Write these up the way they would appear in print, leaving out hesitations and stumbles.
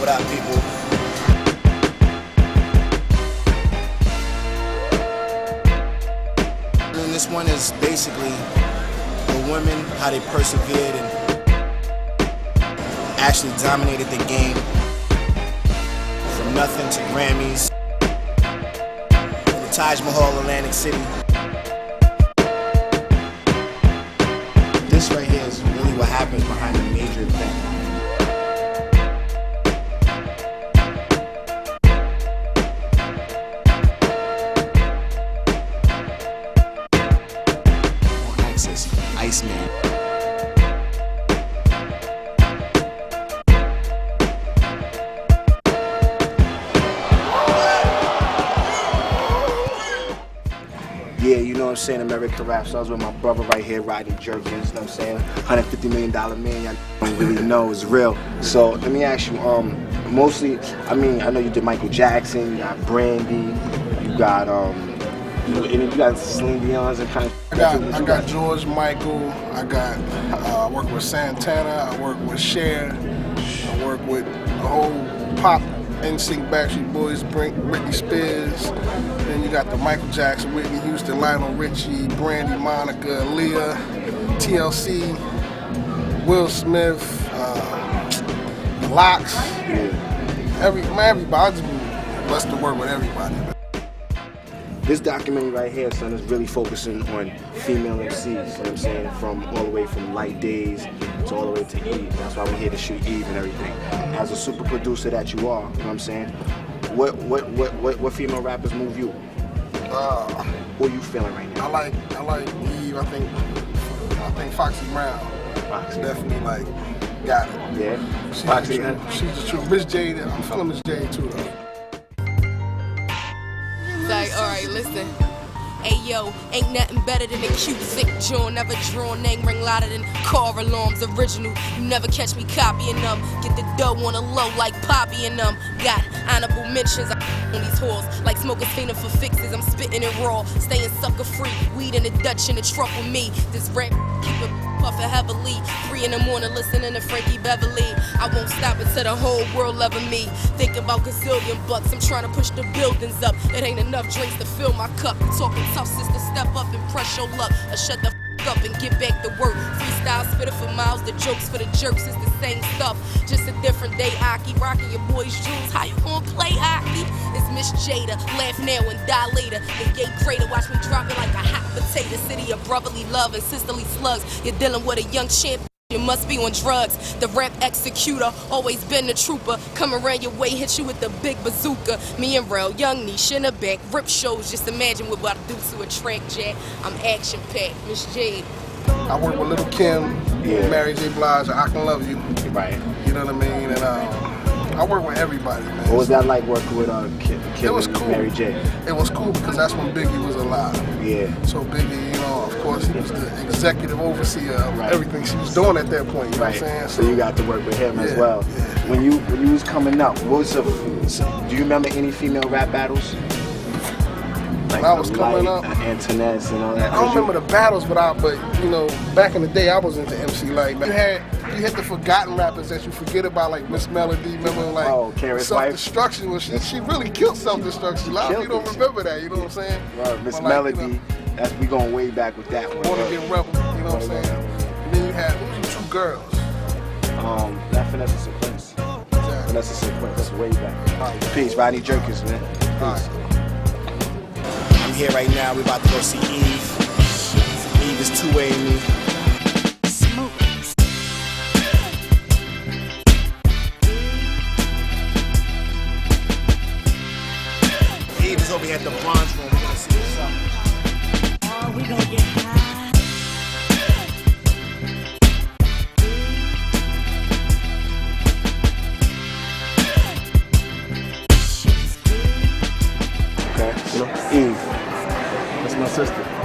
What up, people? And this one is basically the women, how they persevered and actually dominated the game from nothing to Grammys. In the Taj Mahal, Atlantic City. This right here is really what happens behind a major event. Iceman. Yeah, you know what I'm saying, American rap. So I was with my brother right here, Rodney Jerkins, you know what I'm saying? $150 million man, y'all don't really know is real. So let me ask you, mostly, I mean, I know you did Michael Jackson, you got Brandy, you got you got Celine Dion's and kind of. I got George Michael. I work with Santana. I work with Cher. I work with the whole pop NSYNC, Backstreet Boys, Britney Spears. Then you got the Michael Jackson, Whitney Houston, Lionel Richie, Brandy, Monica, Aaliyah, TLC, Will Smith, the Locks. Everybody. I just blessed to work with everybody. This documentary right here, son, is really focusing on female MCs, you know what I'm saying? From all the way from Lyte days to all the way to Eve. That's why we're here to shoot Eve and everything. As a super producer that you are, you know what I'm saying? What female rappers move you? Who are you feeling right now? I like Eve. I think Foxy Brown. Foxy. Definitely like got it. Yeah. She's the truth. Miss Jade, I'm feeling Miss Jade too though. Like, alright, listen. Ayo, ain't nothing better than a cute, thick jaw. Never drawn name ring louder than car alarms. Original, you never catch me copying them. Get the dough on a low like Poppy and them. Got honorable mentions on these whores. Like smokers fiending for fixes, I'm spitting it raw. Staying sucker free, weed in the Dutch in the truck with me. This rap keep it puffin' heavily. 3 in the morning listening to Frankie Beverly. I won't stop until the whole world loving me. Think about gazillion bucks, I'm trying to push the buildings up. It ain't enough drinks to fill my cup. Talking tough, sister, step up and press your luck. Or shut the up and get back to work. Freestyle spitter for miles, the jokes for the jerks is the same stuff. Just a different day, Aki. Rocking your boys' jewels. How you gonna play Aki? It's Miss Jada. Laugh now and die later. The gate crater, watch me drop it like a hot potato. City of brotherly love and sisterly slugs. You're dealing with a young champion. You must be on drugs. The rap executor, always been the trooper. Come around your way, hit you with the big bazooka. Me and Rel, young niche in the back, rip shows. Just imagine what I do to a track, Jack. I'm action packed, Miss Jade. I work with Little Kim, Mary J. Blige, I Can Love You. Right. You know what I mean? And I work with everybody, man. What was that like working with Kim and Mary J? It was cool because that's when Biggie was alive. Yeah. So Biggie, you know, of course, he was the executive overseer of everything she was doing at that point. You know what I'm saying? So you got to work with him as well. Yeah. When you was coming up, do you remember any female rap battles? Like when I was coming up, Antoinette and all that. I don't remember the battles, but you know, back in the day, I was into MC Lyte. You had the forgotten rappers that you forget about, like Miss Melody. Remember, like Self-Destruction? Well, she really killed Self-Destruction. A lot of people don't remember that. You know what I'm saying? Right, Miss Melody. That's we going way back with that one. Born Again Rebel. You know what I'm saying? And then you had two girls. That Finesse Sequence. Finesse Sequence. That's way back. Peace, Rodney Jerkins, man. Peace. I'm here right now. We about to go see Eve. Eve is two-waying me. Eve is over here at the Bronze Room. We're gonna see what's up. Oh, we gonna get high. Eve. That's my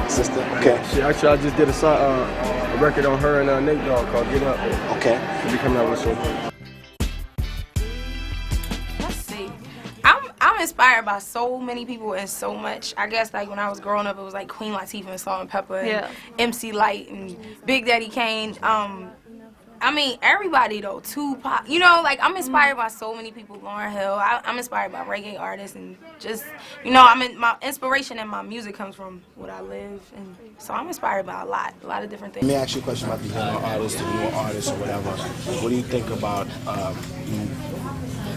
sister. Okay. Actually, I just did a record on her and Nate Dogg called Get Up. Okay. She'll be coming out with soon. Let's see. I'm inspired by so many people and so much. I guess like when I was growing up, it was like Queen Latifah and Salt-N-Pepa and MC Lyte and Big Daddy Kane. I mean, everybody though, Tupac. You know, like I'm inspired by so many people. Lauryn Hill. I'm inspired by reggae artists and just, you know, my inspiration and my music comes from what I live, and so I'm inspired by a lot of different things. Let me ask you a question about the younger artists, the newer artists, or whatever. What do you think about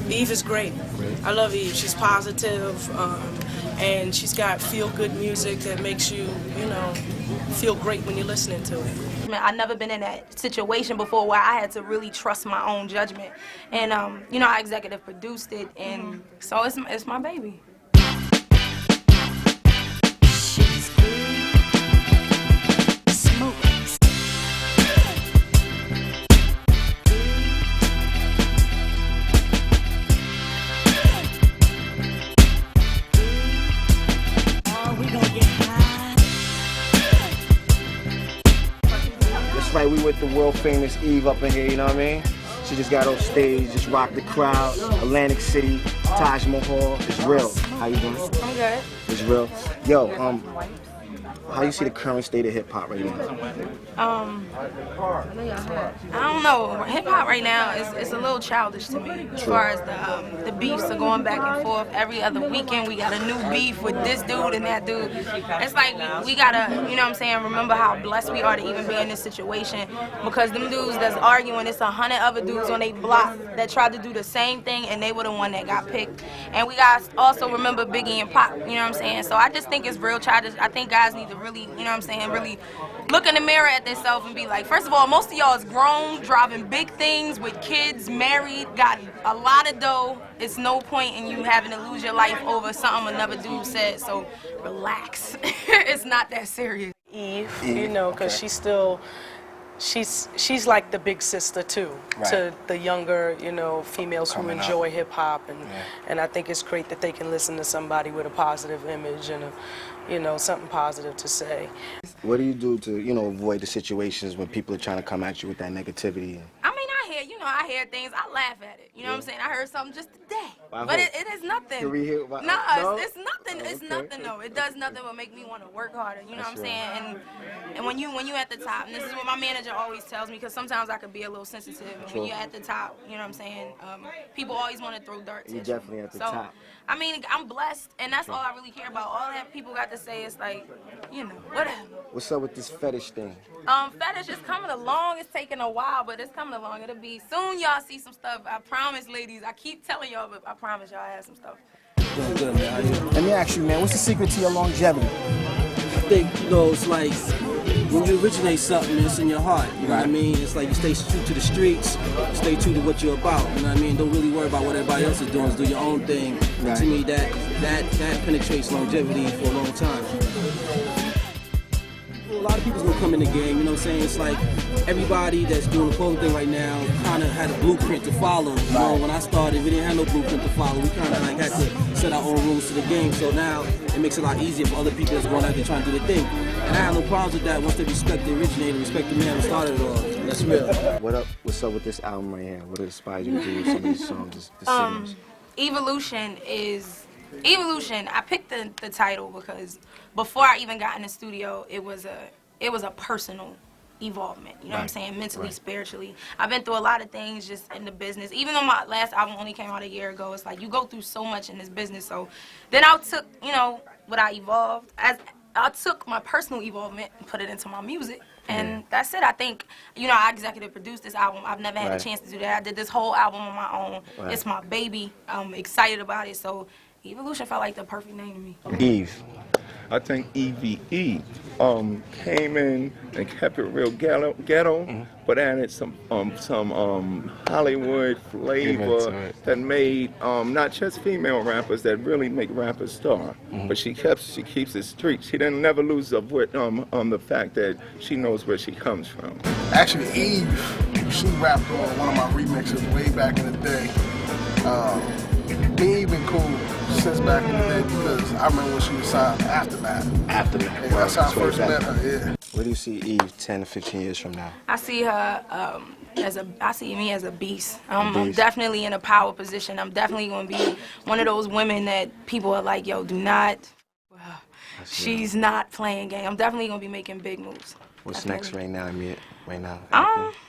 Eve is great. I love Eve. She's positive, and she's got feel-good music that makes you, you know, feel great when you're listening to it. I've never been in that situation before where I had to really trust my own judgment, and you know, I executive produced it, and so it's my baby. Right, we with the world famous Eve up in here, you know what I mean? She just got off stage, just rocked the crowd. Atlantic City, Taj Mahal. It's real. How you doing? I'm good. It's real. Yo, how you see the current state of hip hop right now? I don't know. Hip hop right now is a little childish to me. As far as the beefs are going back and forth every other weekend. We got a new beef with this dude and that dude. It's like we gotta, you know what I'm saying, remember how blessed we are to even be in this situation, because them dudes that's arguing, it's 100 other dudes on their block that tried to do the same thing and they were the one that got picked. And we gotta also remember Biggie and Pop, you know what I'm saying? So I just think it's real childish. I think guys need to really, you know what I'm saying, really look in the mirror at themselves and be like, first of all, most of y'all is grown, driving big things with kids, married, got a lot of dough. It's no point in you having to lose your life over something another dude said, so relax. It's not that serious. Eve, you know, because she's still, she's like the big sister too, to the younger, you know, females who enjoy hip hop, and I think it's great that they can listen to somebody with a positive image and you know, something positive to say. What do you do to, you know, avoid the situations when people are trying to come at you with that negativity? I mean, I hear things, I laugh at it. You know what I'm saying? I heard something just today. But it is nothing. Can we hear No, it's nothing. It's nothing though. It does nothing but make me want to work harder. You know what I'm saying? And when you at the top, and this is what my manager always tells me, because sometimes I could be a little sensitive. And when you're at the top, you know what I'm saying? People always want to throw darts. You're definitely at the top. I mean, I'm blessed, and that's all I really care about. All that people got to say is like, you know, whatever. What's up with this fetish thing? Fetish is coming along. It's taking a while, but it's coming along. It'll be soon. Y'all see some stuff. I promise, ladies. I keep telling y'all, but I promise y'all I have some stuff. Good, man. Let me ask you, man, what's the secret to your longevity? I think, you know, it's like when you originate something, it's in your heart. You know what I mean? It's like you stay true to the streets, stay true to what you're about. You know what I mean? Don't really worry about what everybody else is doing. Just do your own thing. Right. To me, that penetrates longevity for a long time. A lot of people's gonna come in the game, you know what I'm saying? It's like everybody that's doing the clothing thing right now kind of had a blueprint to follow. You know, when I started, we didn't have no blueprint to follow. We kind of like had to set our own rules to the game. So now it makes it a lot easier for other people that's going out there trying to do their thing. And I have no problems with that once they respect the originator, respect the man who started it all. That's real. What's up with this album right here? What inspired you to do some of these songs, the singles? Evolution, I picked the title because before I even got in the studio, it was a personal evolvement, you know what I'm saying, mentally, spiritually. I've been through a lot of things just in the business. Even though my last album only came out a year ago, it's like you go through so much in this business. So then I took, you know, what I evolved, I took my personal evolvement and put it into my music. And that's it. I think, you know, I executive produced this album. I've never had a chance to do that. I did this whole album on my own. It's my baby. I'm excited about it. So Evolution felt like the perfect name to me. Eve. I think EVE came in and kept it real ghetto, but added some Hollywood flavor that made not just female rappers that really make rappers star, but she keeps it street. She didn't never lose up with the fact that she knows where she comes from. Actually, Eve, she rapped on one of my remixes way back in the day. Me been cool since back in the day because I remember when she was signed Aftermath. Aftermath. Yeah, that's how I first met her, yeah. Where do you see Eve 10 to 15 years from now? I see her I see me as a beast. I'm definitely in a power position. I'm definitely going to be one of those women that people are like, yo, do not, she's not playing game. I'm definitely going to be making big moves. What's next right now, Amiette? right now?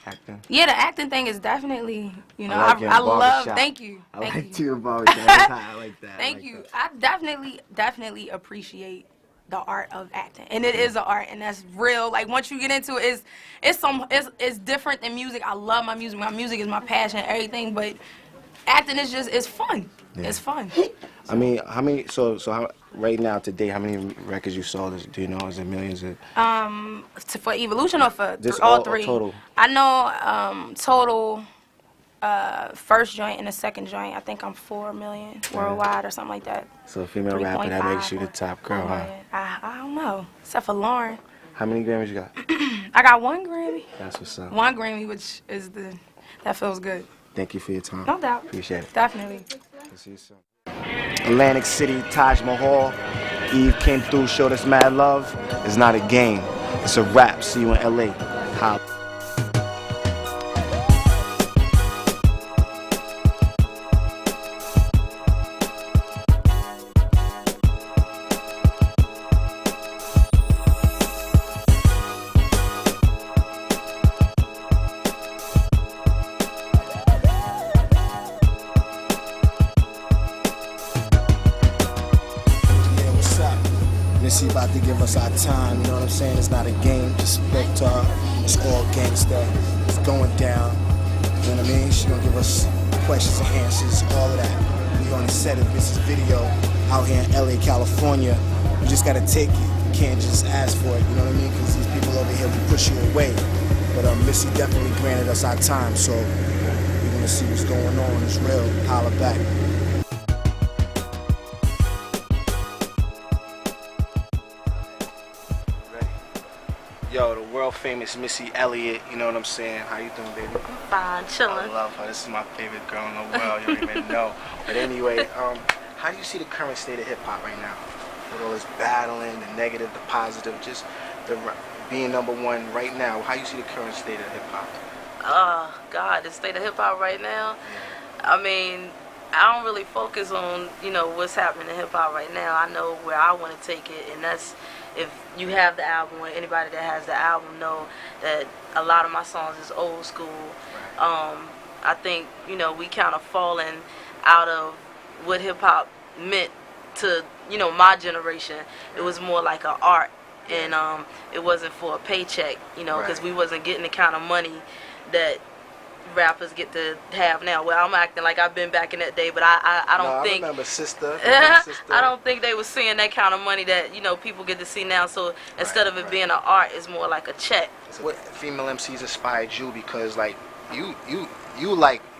Acting? Yeah, the acting thing is definitely, you know, I love. Thank you. I like you in barbershop. I like that. Thank you. I definitely appreciate the art of acting, and it is an art, and that's real. Like once you get into it, it's different than music. I love my music. My music is my passion, everything. But acting is it's fun. Yeah. It's fun. I mean, how many? So how right now today? How many records you sold? Do you know? Is it millions? For Evolution or for all three? Total. I know total. First joint and the second joint, I think I'm 4 million worldwide or something like that. So a female rapper, that makes you the top girl, huh? I don't know, except for Lauren. How many Grammys you got? I got 1 Grammy. That's what's up. 1 Grammy, which is that feels good. Thank you for your time. No doubt. Appreciate it. Definitely. See you soon. Atlantic City, Taj Mahal. Eve came through, showed us mad love. It's not a game. It's a rap. See you in LA. Holla. Missy about to give us our time, you know what I'm saying? It's not a game, just spoke to her. It's all gangsta. It's going down. You know what I mean? She gonna give us questions and answers, all of that. We on the set of this video out here in LA, California. You just gotta take it. You can't just ask for it, you know what I mean? Because these people over here will push you away. But Missy definitely granted us our time, so we're gonna see what's going on. It's real. Holla back. Yo, the world famous Missy Elliott, you know what I'm saying? How you doing, baby? Fine, chilling. I love her. This is my favorite girl in the world. You don't even know. But anyway, how do you see the current state of hip hop right now? With all this battling, the negative, the positive, just being #1 right now. How do you see the current state of hip hop? God, the state of hip hop right now. Yeah. I mean, I don't really focus on, you know, what's happening in hip hop right now. I know where I want to take it, and that's if you have the album, or anybody that has the album know that a lot of my songs is old school. I think, you know, we kind of fallen out of what hip hop meant to, you know, my generation. It was more like an art, and it wasn't for a paycheck, you know, because we wasn't getting the kind of money that rappers get to have now. Well, I'm acting like I've been back in that day, but I don't think. I remember Sister. I don't think they were seeing that kind of money that, you know, people get to see now. So instead of it being an art, it's more like a check. What female MCs inspired you? Because like you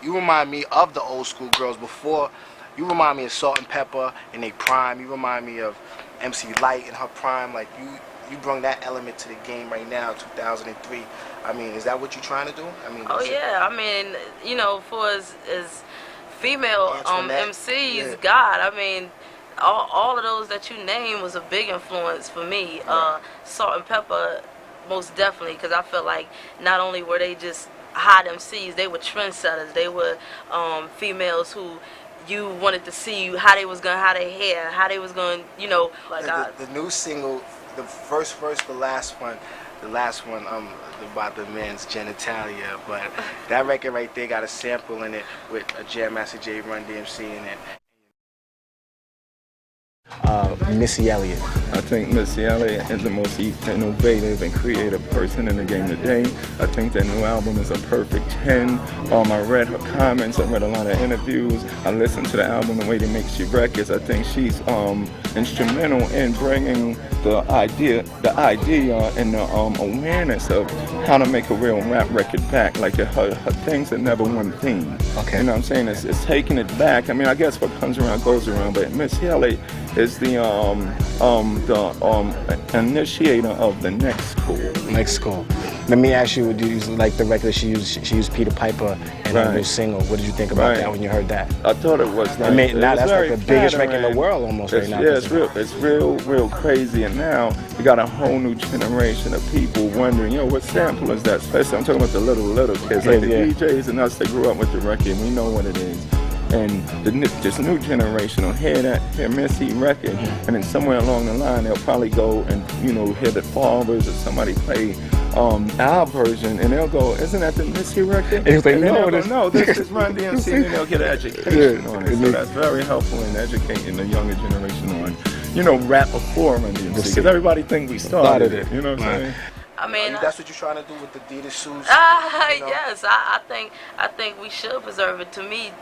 remind me of the old school girls before. You remind me of Salt-N-Pepa in their prime. You remind me of MC Lyte in her prime. Like you bring that element to the game right now, 2003. I mean, is that what you're trying to do? I mean, yeah. I mean, you know, for as female MCs, God, I mean, all of those that you named was a big influence for me. Salt-N-Pepa, most definitely, because I felt like not only were they just hot MCs, they were trendsetters. They were females who you wanted to see how they was gonna, how they hair, how they was gonna, you know, like the new single, the first verse, the last one about the men's genitalia, but that record right there got a sample in it with a Jam Master Jade, Run-DMC in it. Missy Elliott. I think Missy Elliott is the most innovative and creative person in the game today. I think that new album is a perfect 10. I read her comments, I read a lot of interviews, I listened to the album, the way they make she records. I think she's instrumental in bringing the idea and the awareness of how to make a real rap record back. Like her things are never one theme. Okay. You know what I'm saying? It's taking it back. I mean, I guess what comes around goes around, but Missy Elliott is the initiator of the next school. Next school. Let me ask you, do you like the record she used Peter Piper in her new single? What did you think about that when you heard that? I thought it was like, I mean, now that's like the biggest record in the world almost right now. Yeah, it's real crazy, and now you got a whole new generation of people wondering, yo, what sample is that? Especially I'm talking about the little kids, like the DJs and us that grew up with the record, we know what it is. And this new generation will hear Missy record, and then somewhere along the line they'll probably go and hear the Fathers or somebody play our version, and they'll go, "Isn't that the Missy record?" And he's like, "No, this is Run-DMC," and they'll get an education on it. So that's very helpful in educating the younger generation on rap before Run-DMC, because everybody think we started it. You know what I'm saying? I mean, that's what you're trying to do with the Adidas shoes. Yes, I think we should preserve it. To me,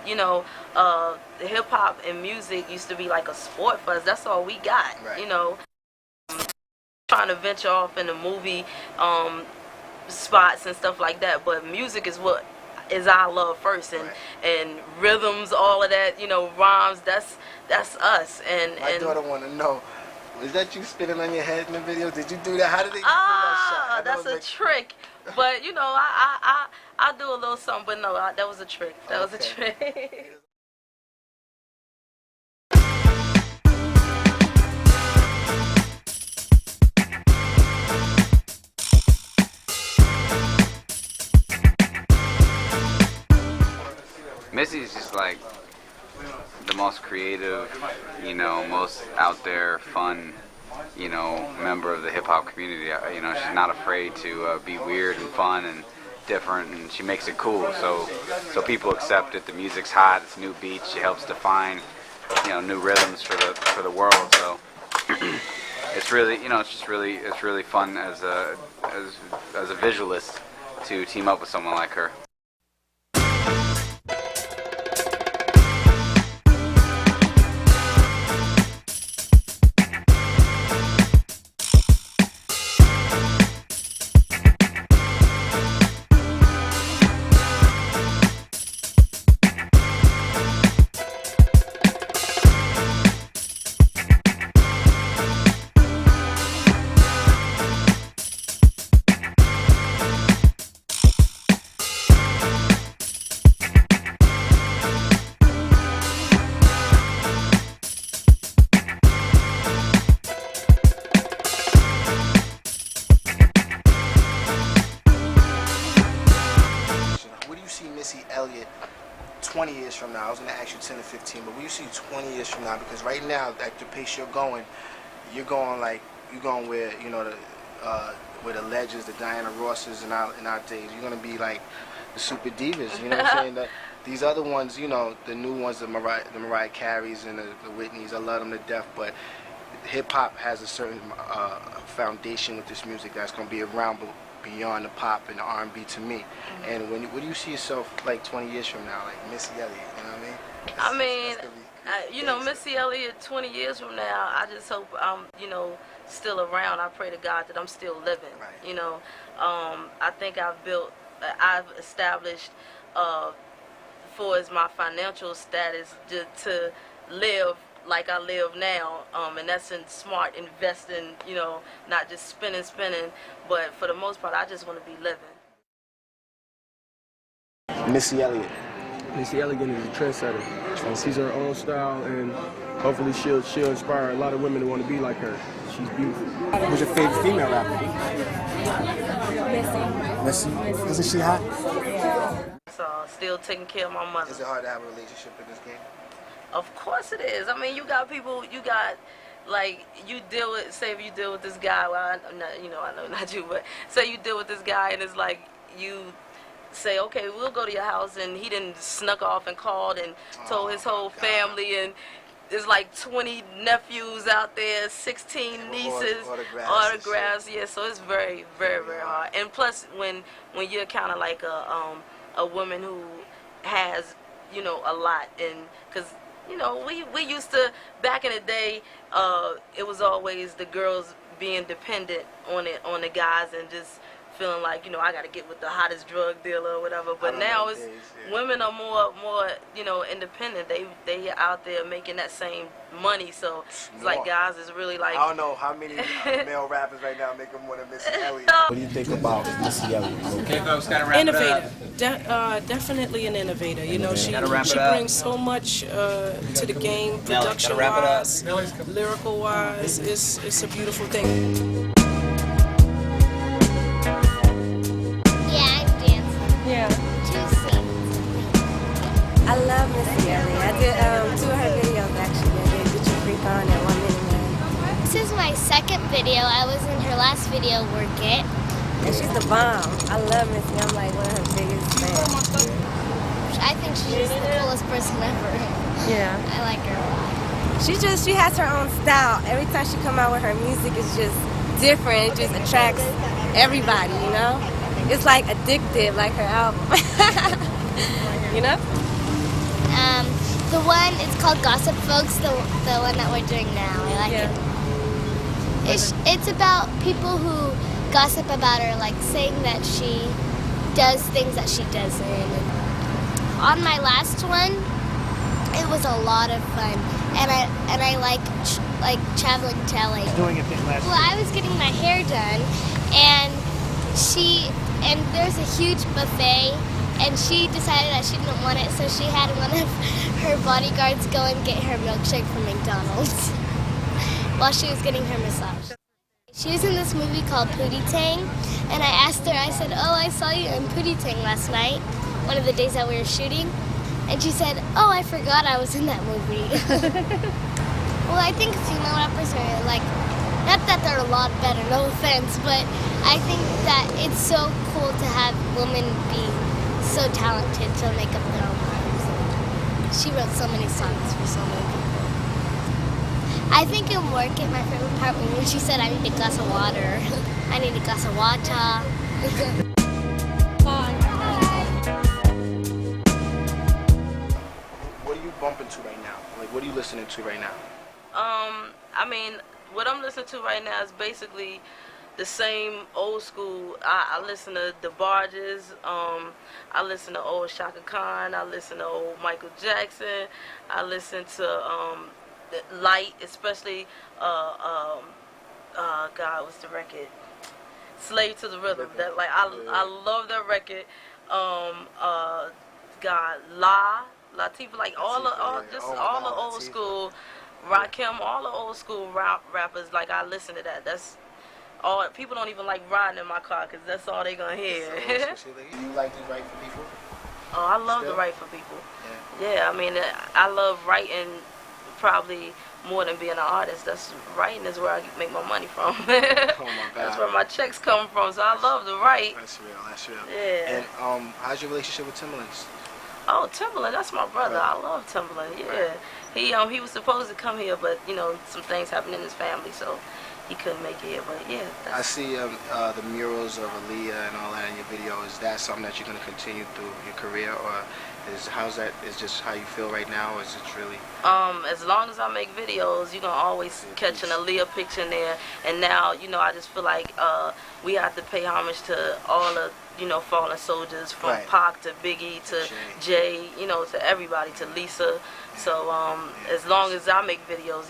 hip hop and music used to be like a sport for us. That's all we got. Right. Trying to venture off in the movie spots and stuff like that, but music is what is our love first, and rhythms, all of that. Rhymes. That's us. And my daughter want to know. Was that you spinning on your head in the video? Did you do that? How did they do that shot? That's a trick. But I do a little something. But no, that was a trick. That was a trick. Missy's just like the most creative, most out there, fun, member of the hip hop community. She's not afraid to be weird and fun and different, and she makes it cool. So people accept it. The music's hot. It's new beats. She helps define, new rhythms for the world. So it's really, it's really fun as a visualist to team up with someone like her. Missy Elliott 20 years from now? I was going to ask you 10 to 15, but what do you see 20 years from now? Because right now, at the pace you're going where, where the legends, the Diana Rosses in our days. You're going to be like the super divas, you know what I'm saying? That these other ones, the new ones, the Mariah Careys and the Whitneys, I love them to death, but hip-hop has a certain foundation with this music that's going to be around beyond the pop and the R&B to me. And what do you see yourself like 20 years from now, like Missy Elliott, you know what I mean? Missy Elliott 20 years from now, I just hope I'm, still around. I pray to God that I'm still living, right. I think I've established for as my financial status to live like I live now, and that's in smart investing, not just spending, but for the most part, I just want to be living. Missy Elliott. Missy Elliott is a trendsetter. And she's her own style, and hopefully she'll inspire a lot of women to want to be like her. She's beautiful. Who's your favorite female rapper? Missy. Isn't she hot? So still taking care of my mother. Is it hard to have a relationship in this game? Of course it is. I mean, you got you deal with, say if you deal with this guy, well, I know not you, but say you deal with this guy and it's like you say, okay, we'll go to your house, and he didn't snuck off and called and told his whole family, and there's like 20 nephews out there, 16 nieces, autographs, yeah, so it's very, very, very hard. And plus, when you're kind of like a woman who has, a lot, and because we used to, back in the day, it was always the girls being dependent on the guys and just feeling like, I got to get with the hottest drug dealer or whatever. But now it's women are more independent. They out there making that same money. So it's like guys is really like, I don't know how many male rappers right now make more than Missy Elliott. What do you think about Missy Elliott? Innovator. Definitely an innovator. She brings so much to the game, production-wise, lyrical-wise. It's a beautiful thing. I love Missy Elliott. video. I was in her last video, Work It. And she's the bomb. I love Missy. I'm like one of her biggest fans. I think she's just the coolest person ever. Yeah. I like her a lot. She has her own style. Every time she come out with her music, it's just different. It just attracts everybody, you know? It's like addictive, like her album. You know? The one, it's called Gossip Folks, the one that we're doing now. I like it. It's about people who gossip about her, like saying that she does things that she doesn't. On my last one, it was a lot of fun, and I like traveling to LA. Doing it last Well, I was getting my hair done, and there's a huge buffet, and she decided that she didn't want it, so she had one of her bodyguards go and get her milkshake from McDonald's while she was getting her massage. She was in this movie called Pootie Tang, and I asked her, I said, oh, I saw you in Pootie Tang last night, one of the days that we were shooting, and she said, oh, I forgot I was in that movie. Well, I think female rappers are like, not that they're a lot better, no offense, but I think that it's so cool to have women be so talented to make up their own lives. She wrote so many songs for so many people. I think in Work It, my favorite part was when she said, I need a glass of water. I need a glass of water. What are you bumping to right now? Like, what are you listening to right now? I mean, what I'm listening to right now is basically the same old school. I listen to the Barges. I listen to old Shaka Khan. I listen to old Michael Jackson. I listen to Lyte, especially God, what's the record? Slave to the Rhythm. That I love that record. God, Latifah, like all the old school. Rakim, all the old school rappers, like I listen to that. That's all. People don't even like riding in my car because that's all they gonna hear. Do you like to write for people? Oh, I love to write for people. Yeah, I mean, I love writing probably more than being an artist. That's writing is where I make my money from. Oh my God. That's where my checks come from. So I love to write. That's real. That's real. Yeah. And how's your relationship with Timbaland? Oh, Timbaland, that's my brother. Right. I love Timbaland. Yeah. Right. He was supposed to come here, but some things happened in his family, so he couldn't make it here. But yeah. I see the murals of Aaliyah and all that in your video. Is that something that you're going to continue through your career, or is just how you feel right now, or is it really? As long as I make videos, you're gonna always catch an Aaliyah picture in there. And now, I just feel like we have to pay homage to all the fallen soldiers, from Pac to Biggie to Jade, to everybody, to Lisa. So as long as I make videos,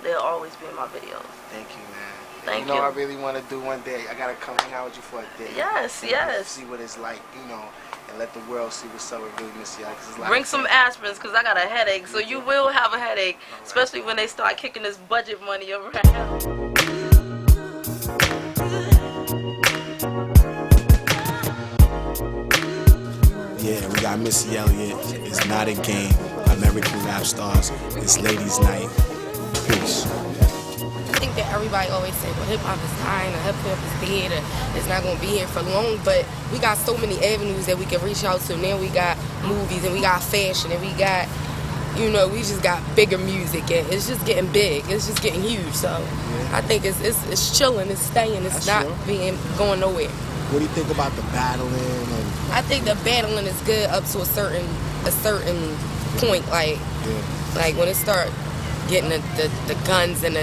they'll always be in my videos. Thank you, man. Thank you. I really want to do one day. I gotta come hang out with you for a day. Yes. See what it's like, and let the world see what's up with really Missy Elliott. Bring some aspirins, because I got a headache. So you will have a headache, especially when they start kicking this budget money around. Yeah, we got Missy Elliott. It's not a game. American rap stars. It's ladies' night. Peace. I think that everybody always say, well, hip-hop is dying, or hip-hop is dead, or it's not going to be here for long, but we got so many avenues that we can reach out to. Now we got movies, and we got fashion, and we got, we just got bigger music, and it's just getting big. It's just getting huge, so I think it's chilling, it's staying, it's not going nowhere. What do you think about the battling? I think the battling is good up to a certain point, like when it start getting the guns and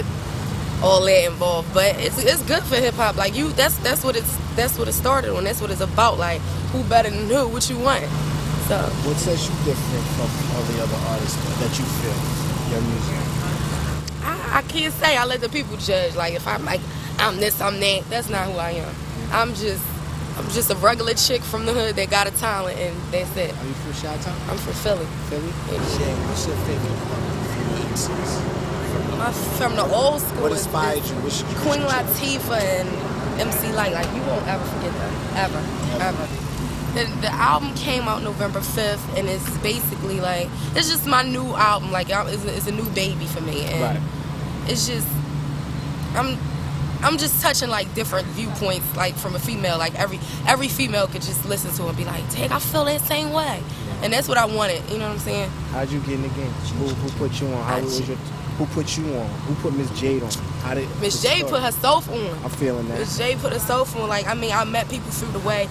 all that involved. But it's good for hip hop. Like that's what it started on. That's what it's about. Like, who better than who? What you want? So what sets you different from all the other artists that you feel your music? I can't say. I let the people judge. Like, if I'm like I'm this, I'm that. That's not who I am. I'm just a regular chick from the hood that got a talent, and that's it. Are you from Chi-Town? I'm from Philly. Philly? Yeah. What's your favorite from the old school? What inspired you? Queen Latifah and MC Lyte. Like, you won't ever forget that. Ever. The album came out November 5th, and it's basically like, it's just my new album. Like, it's a new baby for me. And it's just, I'm just touching like different viewpoints, like from a female. Like every female could just listen to it and be like, "Dang, I feel that same way," and that's what I wanted. You know what I'm saying? How'd you get in the game? Who put you on? Who put you on? Who put Miss Jade on? How did Miss Jade put herself on? I'm feeling that. Miss Jade put herself on. Like, I mean, I met people through the way.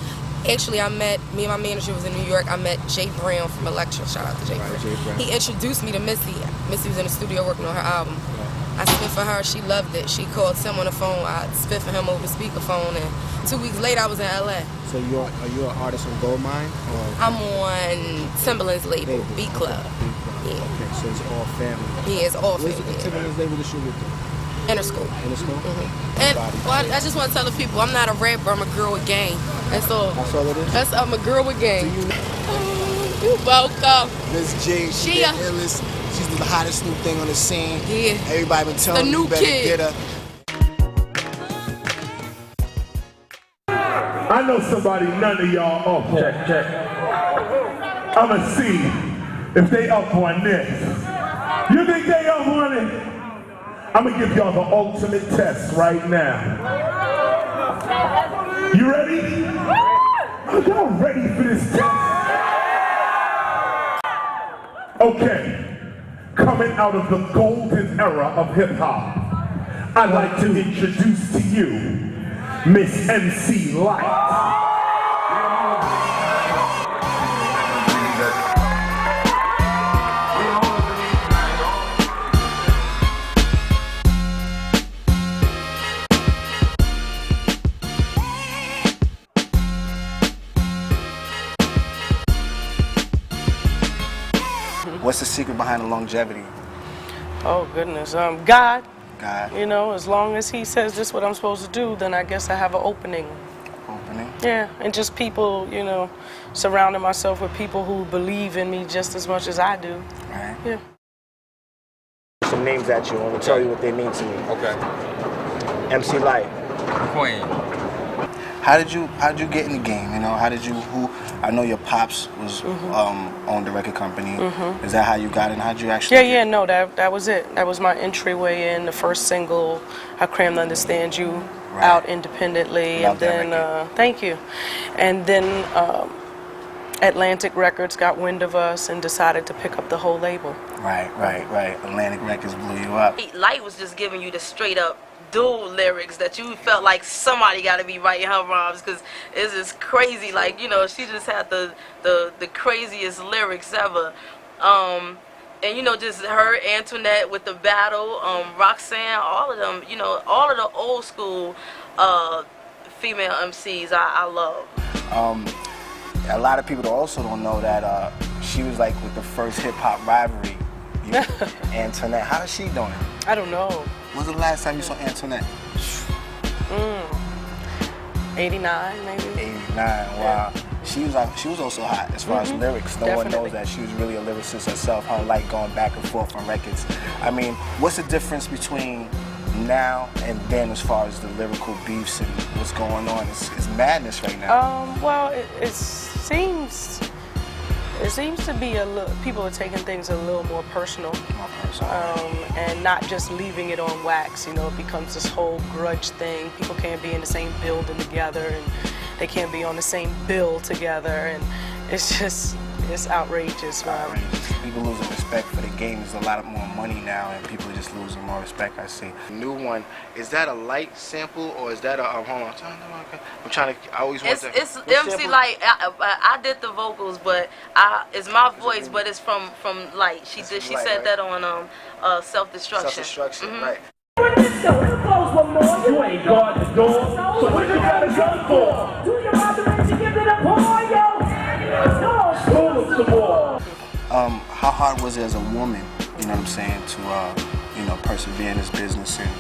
Actually, me and my manager was in New York. I met Jay Brown from Electra. Shout out to Jay Brown. He introduced me to Missy. Missy was in the studio working on her album. I spit for her. She loved it. She called Tim on the phone. I spit for him over the speakerphone. And 2 weeks later, I was in LA. So are you an artist on Goldmine? I'm on Timberland's label, B Club. Yeah. Okay, so it's all family. Yeah, it's all family. Where's the Timberland's label that you with? Inner School. Inner School? Mm-hmm. And well, I just want to tell the people, I'm not a rapper. I'm a girl with game. That's all. That's all it is? I'm a girl with game. You welcome. Miss Jade, she's the illest. She's the hottest new thing on the scene. Yeah. Everybody been telling me you better get her. I know somebody none of y'all up on. I'ma see if they up on this. You think they up on it? I'ma give y'all the ultimate test right now. You ready? Are y'all ready for this test? Okay. Coming out of the golden era of hip-hop, I'd like to introduce to you Miss MC Lyte. What's the secret behind the longevity? Oh goodness, God. God. You know, as long as He says this is what I'm supposed to do, then I guess I have an opening. Opening? Yeah, and just people, you know, surrounding myself with people who believe in me just as much as I do. Right. Yeah. Some names at you. I want to tell you what they mean to me. Okay. MC Lyte. Queen. How did you get in the game? You know, I know your pops was owned the record company. Is that how you got in? How did you actually? Yeah, no, that was it. That was my entryway in. The first single, I Crammed to Understand You, out independently, Love and then thank you, and then Atlantic Records got wind of us and decided to pick up the whole label. Right. Atlantic Records blew you up. Lyte was just giving you the straight up dual lyrics that you felt like somebody got to be writing her rhymes, because it's just crazy. Like, you know, she just had the craziest lyrics ever. And you know, just her, Antoinette with the battle, Roxanne, all of them, you know, all of the old school female MCs I love. A lot of people also don't know that she was like with the first hip hop rivalry. Antoinette, how is she doing? I don't know. When was the last time you saw Antoinette? 89 maybe. 89, wow. She was also hot as far as lyrics. No one knows that she was really a lyricist herself, unlike going back and forth on records. I mean, what's the difference between now and then as far as the lyrical beefs and what's going on? It's madness right now. Well, it seems to be people are taking things a little more personal. And not just leaving it on wax. You know, it becomes this whole grudge thing. People can't be in the same building together, and they can't be on the same bill together, and it's outrageous. People losing respect for the game. There's a lot more money now, and people are just losing more respect, I see. New one, is that a Lyte sample, or is that a, hold on, I'm trying to, I always want to. It's MC Lyte. I did the vocals, but it's my voice, but it's from Lyte. She said that on Self-Destruction. Self-Destruction, right. You ain't guard the door, so what you got a gun for? Do you want to give it a pour, yo? School them some more. How hard was it as a woman, you know what I'm saying, to you know, persevere in this business, and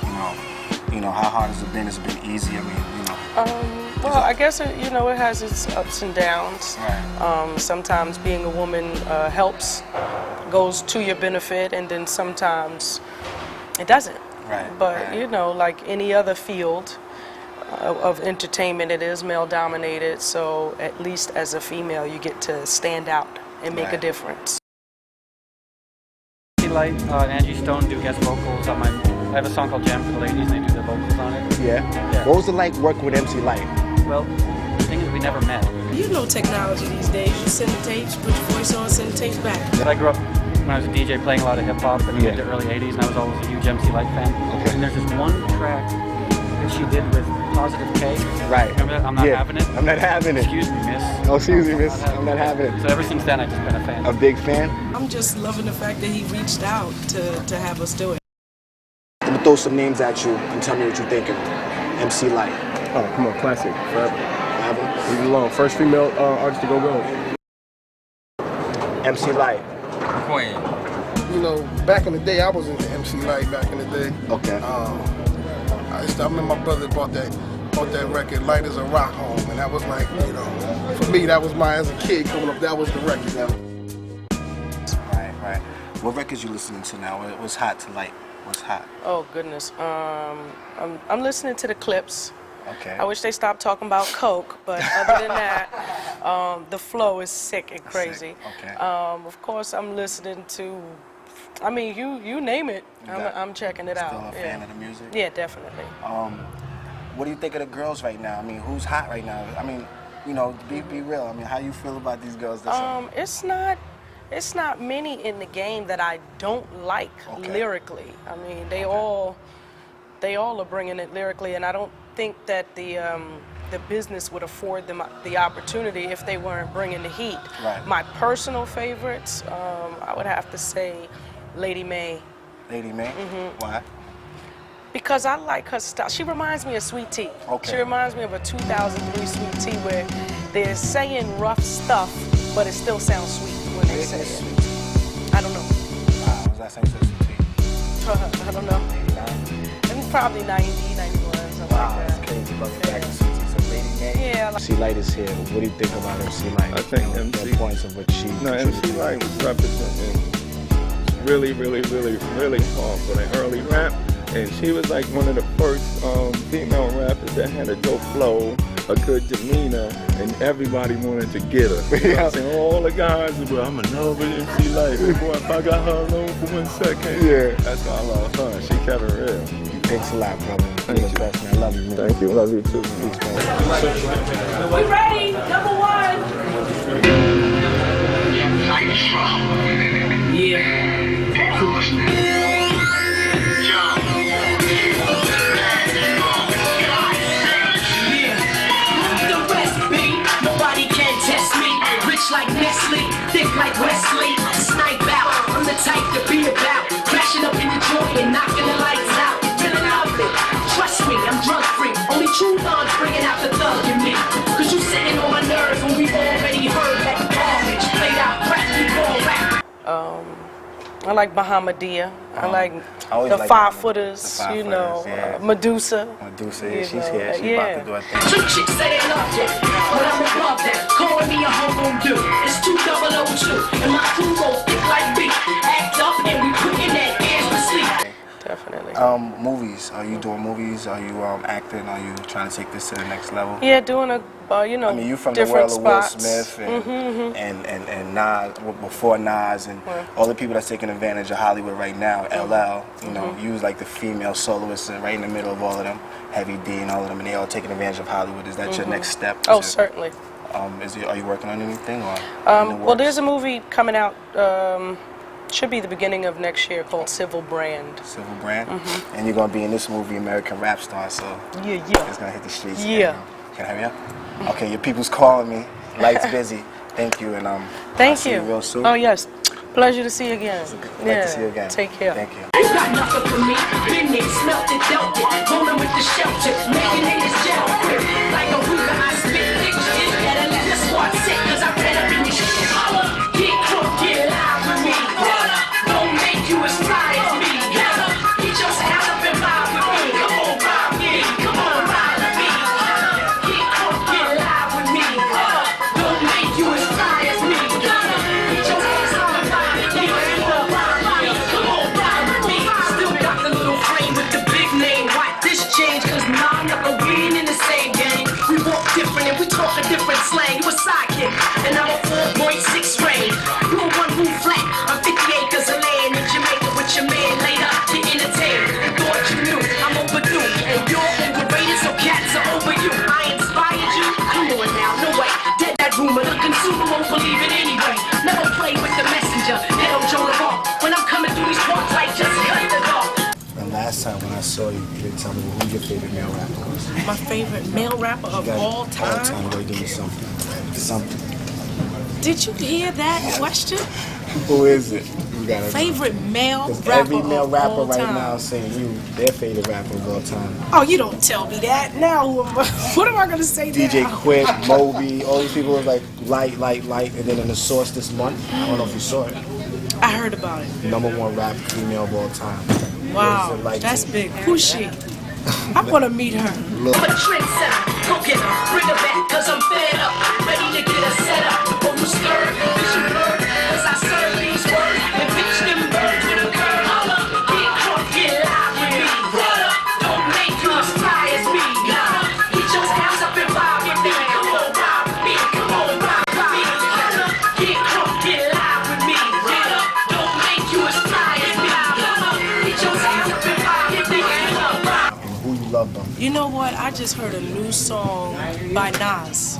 you know, how hard has it been? Has it been easy? I mean, you know. Well, I guess you know, it has its ups and downs. Right. Sometimes being a woman helps, goes to your benefit, and then sometimes it doesn't. Right. But you know, like any other field of entertainment, it is male dominated. So at least as a female, you get to stand out and make a difference. Lyte and Angie Stone do guest vocals on my I have a song called Jam for the Ladies, and they do the vocals on it. Yeah. What was it like working with MC Lyte? Well, the thing is, we never met. You know technology these days. You send the tapes, put your voice on, send the tapes back. I grew up when I was a DJ playing a lot of hip hop in the early 80s, and I was always a huge MC Lyte fan. Okay. And there's this one track that she did with Positive K. Right. Remember that? I'm not having it. I'm not having it. Excuse me, miss. Oh, excuse me, miss. I'm not having it. So ever since then, I've just been a fan. A big fan? I'm just loving the fact that he reached out to have us do it. I'm gonna throw some names at you and tell me what you're thinking. MC Lyte. Oh, come on, classic, forever. Leave it alone. First female artist to go gold. MC Lyte. Queen. You know, back in the day, I was into MC Lyte back in the day. Okay. I remember my brother bought that record, Light as a Rock Home, and that was like, you know, for me, that was as a kid coming up, that was the record. Right. What records you listening to now? What's hot to Lyte? What's hot? Oh goodness. I'm listening to the Clips. Okay. I wish they stopped talking about Coke, but other than that, the flow is sick and crazy. Okay. Of course, I'm listening to, I mean, you name it, I'm checking it out. Still a fan of the music? Yeah, definitely. What do you think of the girls right now? I mean, who's hot right now? I mean, you know, be real. I mean, how you feel about these girls? It's not many in the game that I don't like lyrically. I mean, they all are bringing it lyrically, and I don't think that the business would afford them the opportunity if they weren't bringing the heat. Right. My personal favorites, I would have to say Lady May. Lady May? Mm-hmm. Why? Because I like her style. She reminds me of Sweet Tea. Okay. She reminds me of a 2003 Sweet Tea where they're saying rough stuff, but it still sounds sweet when they say it. I don't know. Was that same Sweet Tea? I don't know. 89? And probably 90, 91, something like that. That's crazy. Back to Sweet Tea. So Lady May. Yeah. MC Lyte is here. What do you think about MC Lyte? I think MC. The points of what she. No, MC Lyte was representing really hard for the early rap. And she was like one of the first female rappers that had a dope flow, a good demeanor, and everybody wanted to get her. You know what I'm saying? All the guys were, I'm in love with MC Lyte. Boy, if I got her alone for 1 second, that's why I love her. She kept it real. Thanks a lot, brother. Thank you. Best, man. I love you, man. Thank you. Love you too. Peace, man. We ready? Number one. Yeah. Like Nestle, thick like Wesley, snipe out. I'm the type to be about crashing up in the joint and knocking the lights out. Feeling outlet, trust me, I'm drug free. Only true thugs bringing out the thug in me. Cause you sitting on my nerves when we already heard that garbage played out crap before rap. I like Bahamadia. I like the Five Footers, you know, Medusa. Medusa, yeah, she's here. She's about to do her thing. Two chicks say they love it, but I'm above that. Calling me a homo dude. It's 2002, and my crew roll thick like beef. Act up, and we putting that ass to sleep. Definitely. Movies. Are you doing movies? Are you acting? Are you trying to take this to the next level? Yeah, doing you know, I mean, you from different the world spots. of Will Smith and Nas, before Nas, and all the people that's taking advantage of Hollywood right now, LL, you know, you was like the female soloist right in the middle of all of them, Heavy D and all of them, and they all taking advantage of Hollywood. Is that your next step? Oh, certainly. Are you working on anything? Or well, there's a movie coming out, should be the beginning of next year, called Civil Brand. Civil Brand? And you're going to be in this movie, American Rap Star, so yeah, it's going to hit the streets. Yeah. Can I hurry up? Okay, your people's calling me. Lyte's busy. Thank you, and thank I'll see you real soon. Oh yes, pleasure to see you again. Like to see you again. Take care. Thank you. You got nothing for me. Been there, smelt it, dealt it. Rolling with the shelter, making niggas gel quick. Like a weaver, I spit thick shit. Better let the squad sit, cause I read up in this shit. Get crook, get live with me. Don't make you as fly as me. Get your sound up and vibe with me. Come on, ride with me. Come on, ride with me. Get crook, get live with me. Don't make you as fly as me. Get your ass up and vibe with me. Come on, ride with me. Still got the little frame with the big name. Why this change? Cause nah, I'm not we ain't in the same game. We walk last time when I saw you, you didn't tell me who your favorite male rapper was. My favorite male rapper of all time? All time, go give me something. Something. Did you hear that question? Who is it? You gotta favorite male rapper every male of rapper all right time. now saying you their favorite rapper of all time. Oh, you don't tell me that. Now, what am I going to say DJ now? Quik, Moby, all these people was like Lyte, and then in the Source this month, I don't know if you saw it. I heard about it. #1 rap female of all time. Wow, that's big. Who's she? I want to meet her. I'm a trendsetter, go get her, bring her back, cause I'm fed up, ready to get her set up. Oh, you scared? Bitch, you bird, cause I serve these words, and bitch them birds with a curve. Holla, get drunk, get live with me. What up? Don't make you as fly as me. Nah, get your hands up and vibe with me. Come on, vibe with me. Come on, vibe with me. Holla, get drunk, get live with me. What up? Don't make you as fly as me. Holla, get your hands up and vibe with me. Come on, vibe. Who you love them? You know what? I just heard a new song by Nas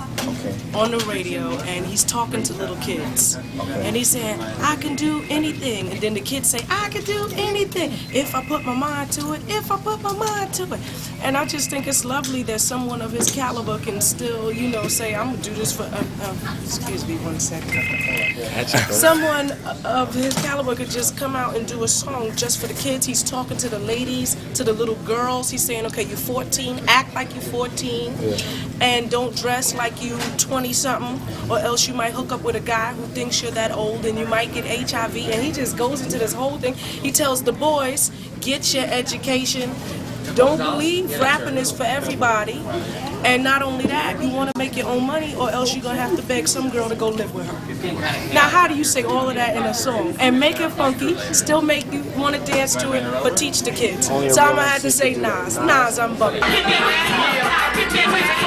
on the radio, and he's talking to little kids. And he's saying, I can do anything. And then the kids say, I can do anything if I put my mind to it, if I put my mind to it. And I just think it's lovely that someone of his caliber can still, you know, say, I'm going to do this for, excuse me 1 second. Someone of his caliber could just come out and do a song just for the kids. He's talking to the ladies, to the little girls. He's saying, okay, you're 14, act like you're 14, and don't dress like you 20-something, or else you might hook up with a guy who thinks you're that old and you might get HIV. And he just goes into this whole thing. He tells the boys, get your education. Don't believe rapping is for everybody. And not only that, you want to make your own money, or else you're going to have to beg some girl to go live with her. Now, how do you say all of that in a song? And make it funky, still make you want to dance to it, but teach the kids. So I'm going to have to say Nas. Nas, I'm bugging.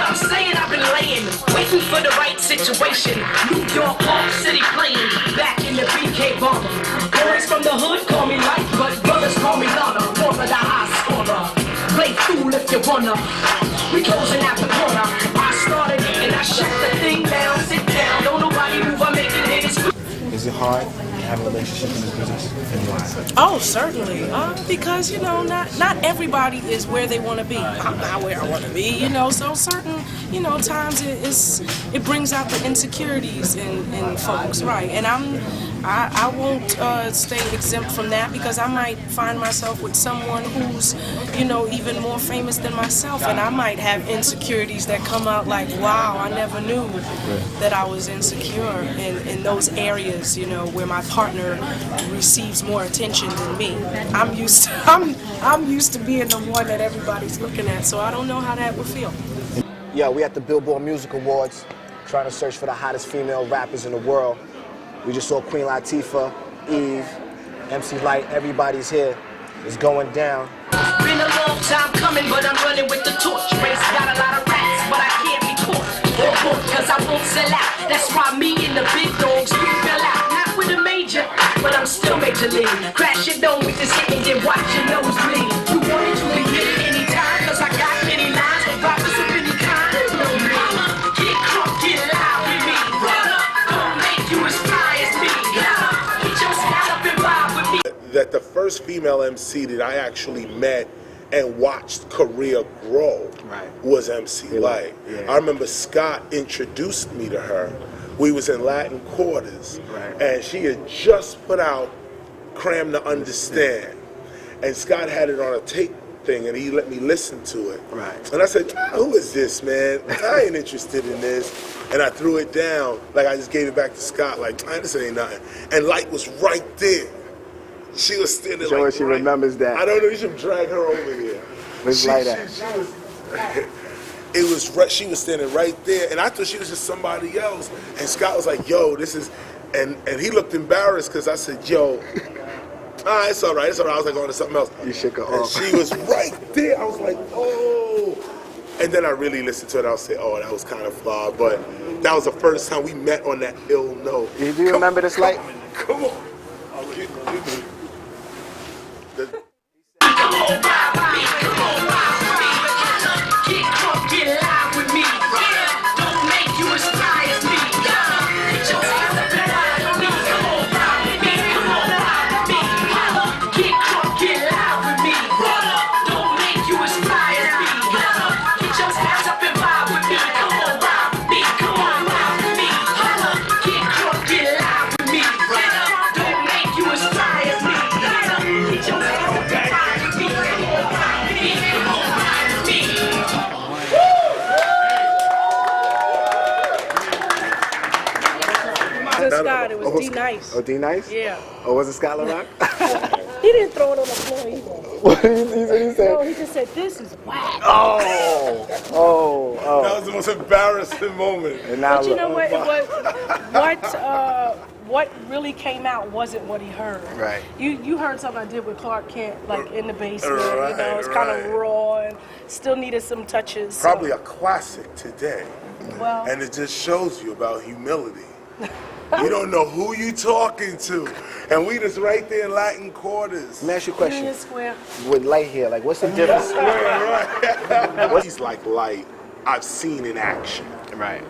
I'm saying I've been laying, waiting for the right situation. New York, Park City playing, back in the BK bomber. Boys from the hood call me Lyte, but brothers call me Lana. Former the high scorer. Play fool if you wanna. We closing out the corner. I started it and I shut the thing down. Sit down, don't nobody move. I'm making hits. Is it hard to have a relationship in this business, and why? Oh, certainly. Because, you know, not everybody is where they want to be. I'm not where I want to be, you know. So certain, you know, times it brings out the insecurities in folks, right? And I won't stay exempt from that, because I might find myself with someone who's, you know, even more famous than myself, and I might have insecurities that come out like, wow, I never knew that I was insecure in those areas, you know, where my partner receives more attention than me. I'm used to being the one that everybody's looking at, so I don't know how that would feel. Yeah, we at the Billboard Music Awards, trying to search for the hottest female rappers in the world. We just saw Queen Latifah, Eve, MC Lyte, everybody's here. It's going down. Been a long time coming, but I'm running with the torch. Race got a lot of rats, but I can't be caught. Cause I won't sell out. That's why me and the big dogs, we fell out. Not with a major, but I'm still major league. Crash your dome with this hit and then watch your nose bleed. You want it, you can get it anytime, cause I got many lines with rappers of any kind. No me. Get crunk, get loud with me. Don't make you as fly as me. Get your style up and vibe with me. That the first female MC that I actually met and watched career grow was MC Lyte. I remember Scott introduced me to her. We was in Latin Quarters, and she had just put out Cram to Understand. And Scott had it on a tape thing, and he let me listen to it. And I said, who is this, man? I ain't interested in this. And I threw it down, like I just gave it back to Scott, like, this ain't nothing. And Lyte was right there. She was standing Sure, like she remembers that. I don't know, you should drag her over here. Where's Lyte at? She was standing right there, and I thought she was just somebody else. And Scott was like, yo, this is, and he looked embarrassed because I said, yo, it's all right, it's all right. I was like, on to something else. You shook her and off. She was right there. I was like, oh. And then I really listened to it, I was say, oh, that was kind of flawed, but that was the first time we met on that ill note. Do you remember this, Lyte? Come on. Nice. Oh, D Nice? Yeah. Oh, was it Scotland Rock? He didn't throw it on the floor either. What did he say? No, he just said, this is whack. Oh. That was the most embarrassing moment. And now But you look. know what really came out wasn't what he heard. Right. You heard something I did with Clark Kent, like in the basement. Right, you know, it's kind of raw and still needed some touches. so- Probably a classic today. Well, And it just shows you about humility. You don't know who you talking to. And we just right there in Latin quarters. Let me ask you a question. Union Square. With Lyte here, like, what's the difference? What he's like Lyte, I've seen in action. Right.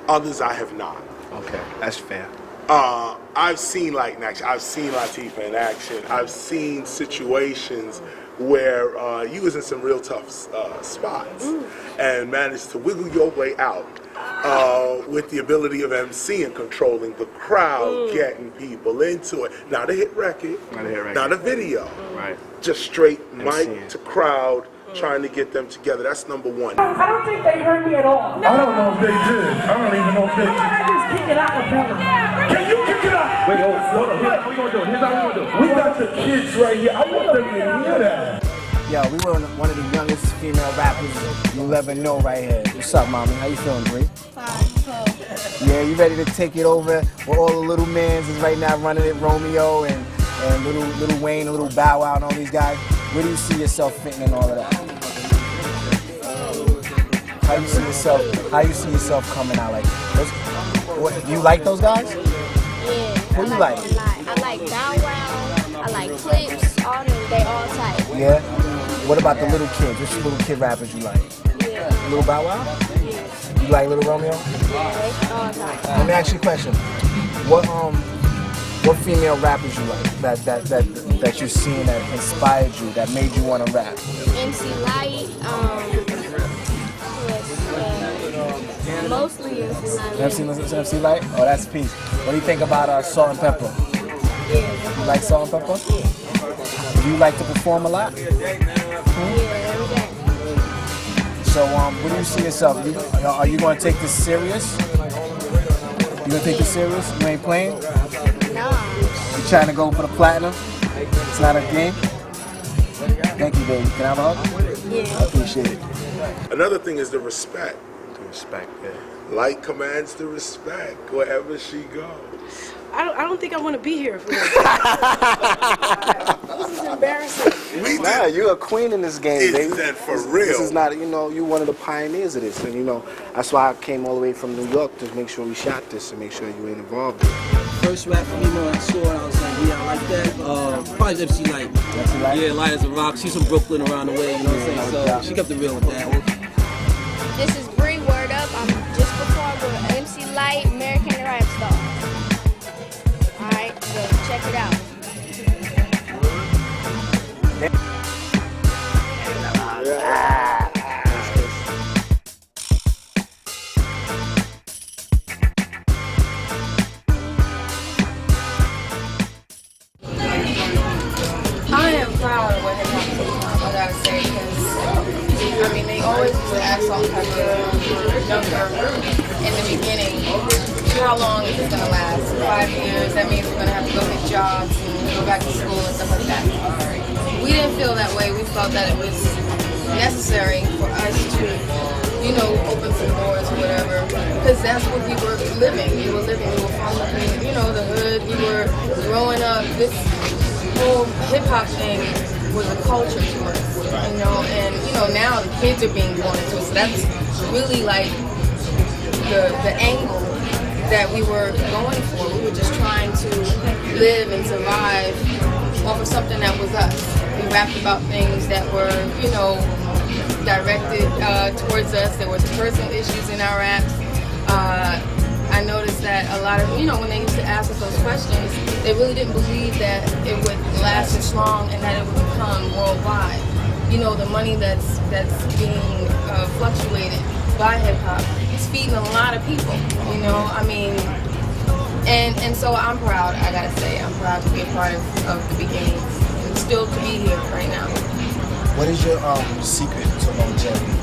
Others I have not. Okay, that's fair. I've seen Lyte in action. I've seen Latifah in action. I've seen situations where you was in some real tough spots and managed to wiggle your way out with the ability of MC and controlling the crowd, getting people into it. Not a hit record, not a video. Right. Just straight MCing. mic to crowd, trying to get them together. That's number one. I don't think they heard me at all. I don't know if they did. I don't even know if they did. I just kick it out with them. Can you kick it out? Wait, hold on. Here's how we gonna do it. Here's how we gonna do it. We got the kids right here. I want them to hear that. Yo, we were one of the youngest female rappers you'll ever know right here. What's up, mommy? How you feeling, Bree? Fine. Yeah, you ready to take it over? Where all the little mans is right now running it, Romeo and little Wayne, and little Bow Wow and all these guys. Where do you see yourself fitting in all of that? How you see yourself coming out? Like, what, you like those guys? Yeah. Who you like? I like Bow Wow. I like Clips. All them. They all tight. Yeah. What about the little kids? Which little kid rappers you like? Yeah. Little Bow Wow? Yeah. You like Little Romeo? Yeah. They all tight. Let me ask you a question. What female rappers you like that you've seen that inspired you, that made you want to rap? MC Lyte. Mostly MC Lyte? Oh, that's peace. What do you think about Salt-N-Pepa? Yeah. You like Salt-N-Pepa? Yeah. Do you like to perform a lot? Yeah, every day. So, where do you see yourself? Are you going to take this serious? You going to take this serious? You ain't playing? No. You trying to go for the platinum? It's not a game? Thank you, baby. Can I have a hug? Yeah. I appreciate it. Another thing is the respect. Respect, yeah. Lyte commands the respect wherever she goes. I don't think I want to be here for this. This is embarrassing. Nah, you're a queen in this game, baby. Is that for real? This is not, you're one of the pioneers of this. And, that's why I came all the way from New York to make sure we shot this and make sure you ain't involved in it. First rap female I saw, I was like, yeah, I like that. Probably MC Lyte. MC Lyte? Yeah, Lyte as a rock. She's from Brooklyn around the way, you know what I'm saying? So she kept it real with that. This is Bree, word up. I'm just performed with MC Lyte, American Rap Star. Alright, so check it out. I am proud of what hip-hop is, I gotta say, because, they always used to ask Salt-N-Pepa younger in the beginning, how long is this gonna last? 5 years, that means we're gonna have to go get jobs and go back to school and stuff like that. We didn't feel that way. We felt that it was necessary for us to, open some doors or whatever, because that's what we were living. We were from the hood. We were growing up. This whole hip-hop thing was a culture to us, and now the kids are being born into it, so that's really like the angle that we were going for. We were just trying to live and survive off of something that was us. We rapped about things that were, directed towards us. There was personal issues in our raps. I noticed that a lot of, when they used to ask us those questions, they really didn't believe that it would last this long and that it would become worldwide. The money that's being fluctuated by hip-hop is feeding a lot of people, and so I'm proud, I gotta say. I'm proud to be a part of the beginnings and still to be here right now. What is your secret to longevity?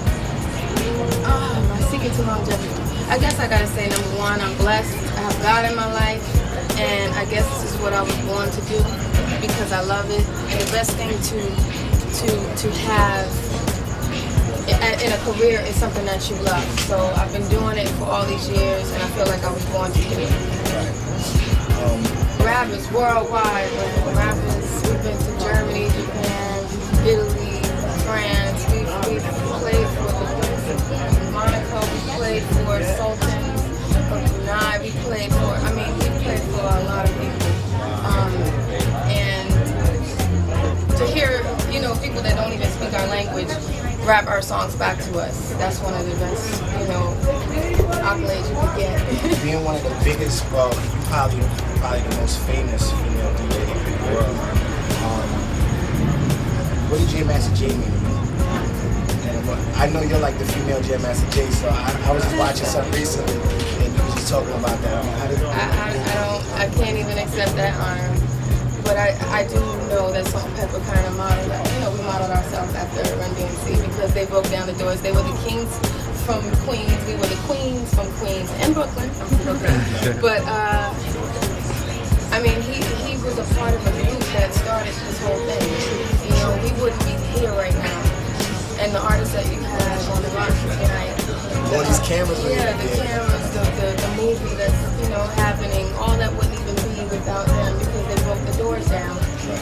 My secret to longevity. I guess I gotta say, number one, I'm blessed. I have God in my life. and I guess this is what I was born to do because I love it. And the best thing to have in a career is something that you love. So I've been doing it for all these years, and I feel like I was born to do it. Rappers worldwide, man. Rappers, we've been to Germany, Japan, Italy, France. We've played for Monaco, we played for Salt-N-Pepa, we played for, we played for a lot of people. And to hear, people that don't even speak our language rap our songs back to us, that's one of the best, accolades you could get. Being one of the biggest, well, probably the most famous female DJ in the world, what did Jam Master Jay mean to you? I know you're like the female Jam Master Jay, so I was just watching something recently, and you were just talking about that. I can't even accept that honor, but I do know that Salt-N-Pepa kind of modeled, we modeled ourselves after Run-DMC because they broke down the doors. They were the kings from Queens, we were the queens from Queens and Brooklyn. I'm from Brooklyn, but he was a part of a group that started this whole thing. We wouldn't be here right now. And the artists that you have on the roster tonight. All these cameras. Yeah, the cameras, the movie that's, happening, all that wouldn't even be without them because they broke the doors down.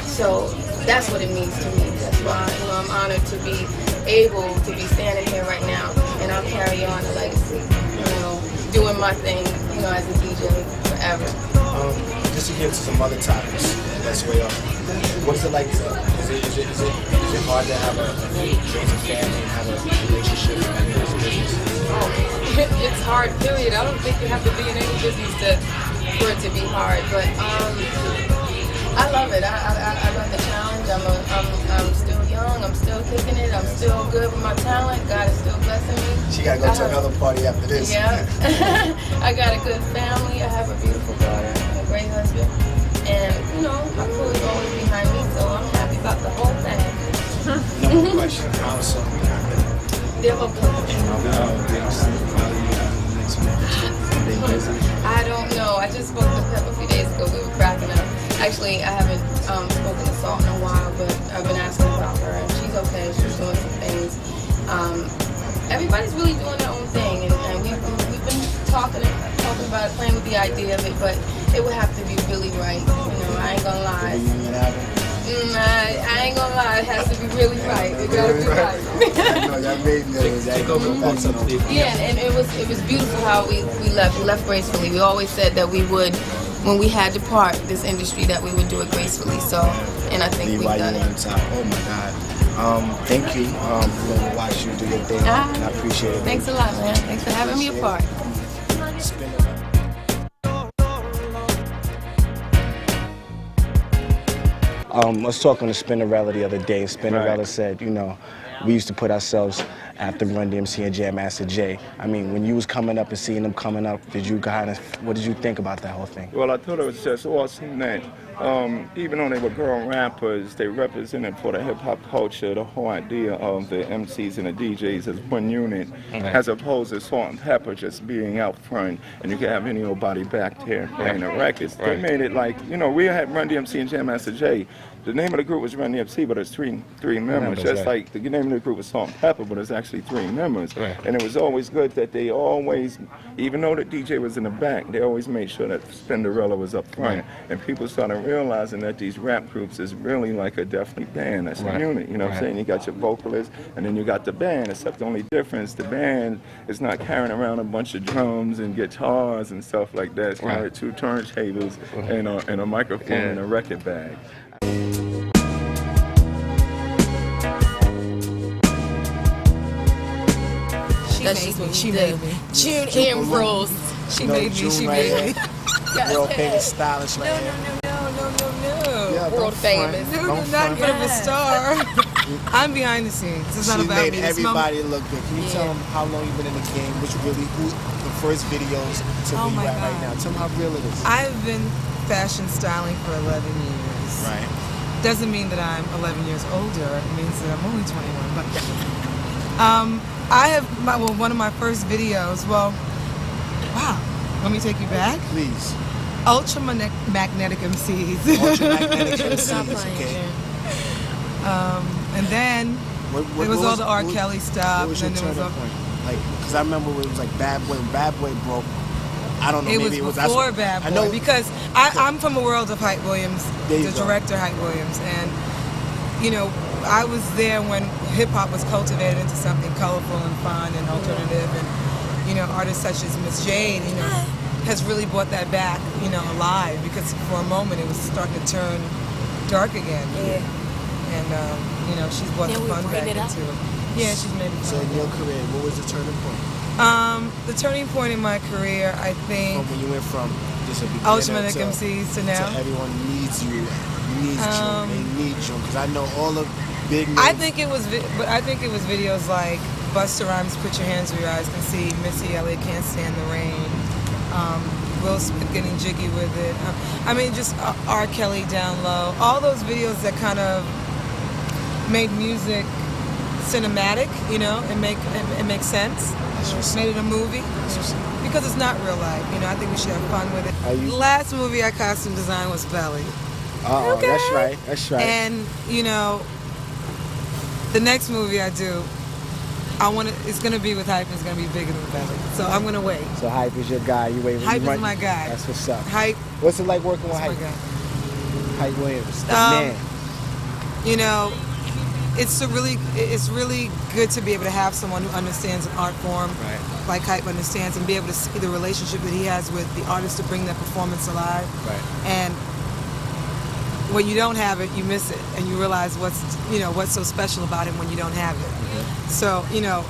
So that's what it means to me. That's why, I'm honored to be able to be standing here right now, and I'll carry on the legacy, doing my thing, as a DJ forever. Just to get to some other topics, that's way off. What is it like? Is it hard to have raise a family and have a relationship in any business? It's hard, period. I don't think you have to be in any business for it to be hard, but I love it. I love the challenge. I'm still young. I'm still kicking it. I'm still good with my talent. God is still blessing me. She gotta go to another party after this. Yeah. I got a good family. I have a beautiful daughter and a great husband. And, my crew is always behind me, so I'm happy about the whole thing. No question. How's They're okay. I don't know. I just spoke to Pep a few days ago. We were cracking up. Actually, I haven't spoken to Salt in a while, but I've been asking about her, and she's okay. She's doing some things. Everybody's really doing their own thing, and we've been talking about it, playing with the idea of it, but it would have to be really right. I ain't gonna lie. I ain't gonna lie. It has to be really right. It gotta be right. Yeah, and it was beautiful how we left. We left gracefully. We always said that we would, when we had to part this industry, that we would do it gracefully. So, and I think we've done it. Oh my God. Thank you. We're gonna watch you do your thing, and I appreciate it. Thanks a lot, man. Thanks for having me a part. I was talking to Spinderella the other day. Spinderella said, we used to put ourselves after Run-DMC and Jam Master Jay. When you was coming up and seeing them coming up, what did you think about that whole thing? Well, I thought it was just awesome that even though they were girl rappers, they represented for the hip-hop culture the whole idea of the MCs and the DJs as one unit, as opposed to Salt-N-Pepa just being out front and you can have any old body back there playing the records. They made it like, we had Run-DMC and Jam Master Jay. The name of the group was Run-DMC, but it's three members. Just like the name of the group was Salt-N-Pepa, but it's actually 3 members. And it was always good that they always, even though the DJ was in the back, they always made sure that Spinderella was up front. And people started realizing that these rap groups is really like a definitely band. That's a unit, you know what I'm saying? You got your vocalist, and then you got the band, except the only difference, the band is not carrying around a bunch of drums and guitars and stuff like that. It's kind of 2 turntables and a microphone and a record bag. She made me. June Ambrose. She made me. She made me. World famous stylist right here. No. World famous. No, not good of a star. I'm behind the scenes. It's not about me. She made everybody look good. Can you tell them how long you've been in the game? Who the first videos to where you at right now? Tell them how real it is. I've been fashion styling for 11 years. Right. Doesn't mean that I'm 11 years older. It means that I'm only 21. But I have one of my first videos. Well, wow. Let me take you back. Please. Ultramagnetic MCs. Ultramagnetic MCs, okay. And then it was all the R. Kelly stuff. What was your turning point? Like, because I remember when it was like Bad Boy, when Bad Boy broke. I don't know. It maybe was it was before Bad Boy. I know because I'm from the world of Hype Williams, the director Hype Williams, and you know, I was there when hip hop was cultivated into something colorful and fun and alternative, and you know, artists such as Miss Jade, you know, has really brought that back, you know, alive, because for a moment it was starting to turn dark again. Yeah. And you know, she's brought the fun back into it. Yeah, she's made it fun. So in your career, what was the turning point? The turning point in my career, I think, from when you went from just a beginner Ultramagnetic MCs to now. To everyone needs you. Needs you. They need you. Because I know all the big names. I think it was videos like Busta Rhymes, Put Your Hands Where Your Eyes Can See, Missy Elliott, Can't Stand the Rain, Will Smith Getting Jiggy With It. I mean, just R. Kelly, Down Low. All those videos that kind of made music cinematic, you know, and make sense. Made it a movie because it's not real life. You know, I think we should have fun with it. The last movie I costume designed was Belly. Oh, okay. That's right. That's right. And you know, the next movie I do, it's gonna be with Hype. It's gonna be bigger than Belly. So I'm gonna wait. So Hype is your guy. You wait. Hype is my guy. That's what's up. Hype. What's it like working with Hype? Hype Williams, the man. You know, it's really good to be able to have someone who understands an art form, like Hype understands, and be able to see the relationship that he has with the artist to bring that performance alive. Right. And when you don't have it, you miss it, and you realize what's so special about him when you don't have it. Mm-hmm. So you know,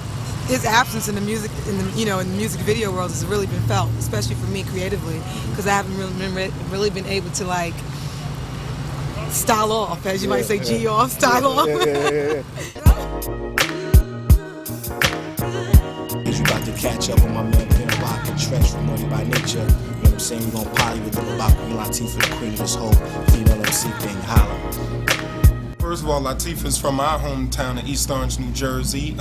his absence in the music, in the music video world has really been felt, especially for me creatively, because I haven't really been able to like style off, as you might say, G off, style off. You about to catch up on my man Pimp Block and Trench from Naughty by Nature. You know what I'm saying? We gonna poly with them about Queen Latifah, the queen of this whole female MC thing. Holla. First of all, Latifah's from our hometown of East Orange, New Jersey.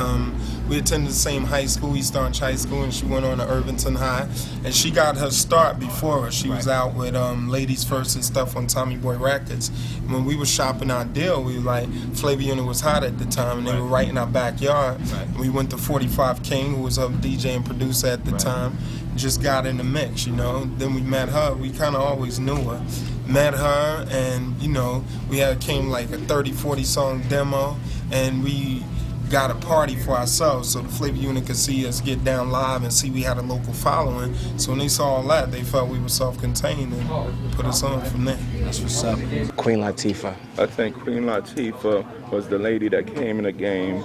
We attended the same high school, East Orange High School, and she went on to Irvington High. And she got her start before us. She was out with Ladies First and stuff on Tommy Boy Records. And when we were shopping our deal, we were like, Flavor Unit was hot at the time, and they were right in our backyard. And we went to 45 King, who was a DJ and producer at the time, and just got in the mix, you know. Then we met her. We kind of always knew her. Met her, and you know, came like a 30-40 song demo, and we got a party for ourselves so the Flavor Unit could see us get down live and see we had a local following. So when they saw all that, they felt we were self-contained and put us on from there. That's what's up. Queen Latifah. I think Queen Latifah was the lady that came in the game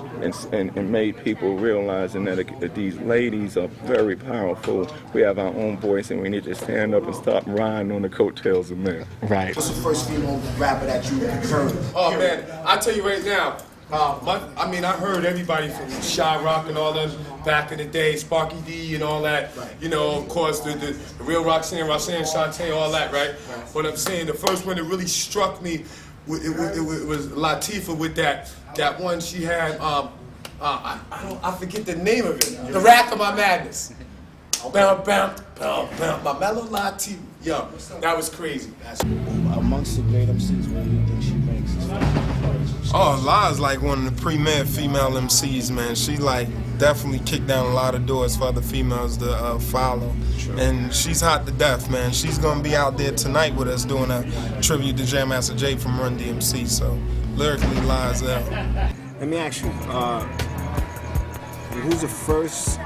and made people realize that these ladies are very powerful. We have our own voice, and we need to stand up and stop riding on the coattails of men. Right. What's the first female rapper that you heard? Oh man, I tell you right now. I heard everybody from Shy Rock and all them back in the day, Sparky D and all that. You know, of course, the real Roxanne, Shantae, all that, right? But I'm saying the first one that really struck me, it was Latifah with that one she had. I forget the name of it. The Wrath of My Madness. Bam, bam, bam, bam. My mellow Latifah. Yo, that was crazy. Amongst the great MCs, what do you think she makes? Oh, La's like one of the premier female MCs, man. She like definitely kicked down a lot of doors for other females to follow. True. And she's hot to death, man. She's gonna be out there tonight with us doing a tribute to Jam Master Jade from Run-DMC. So lyrically, La's out. Let me ask you, who's the first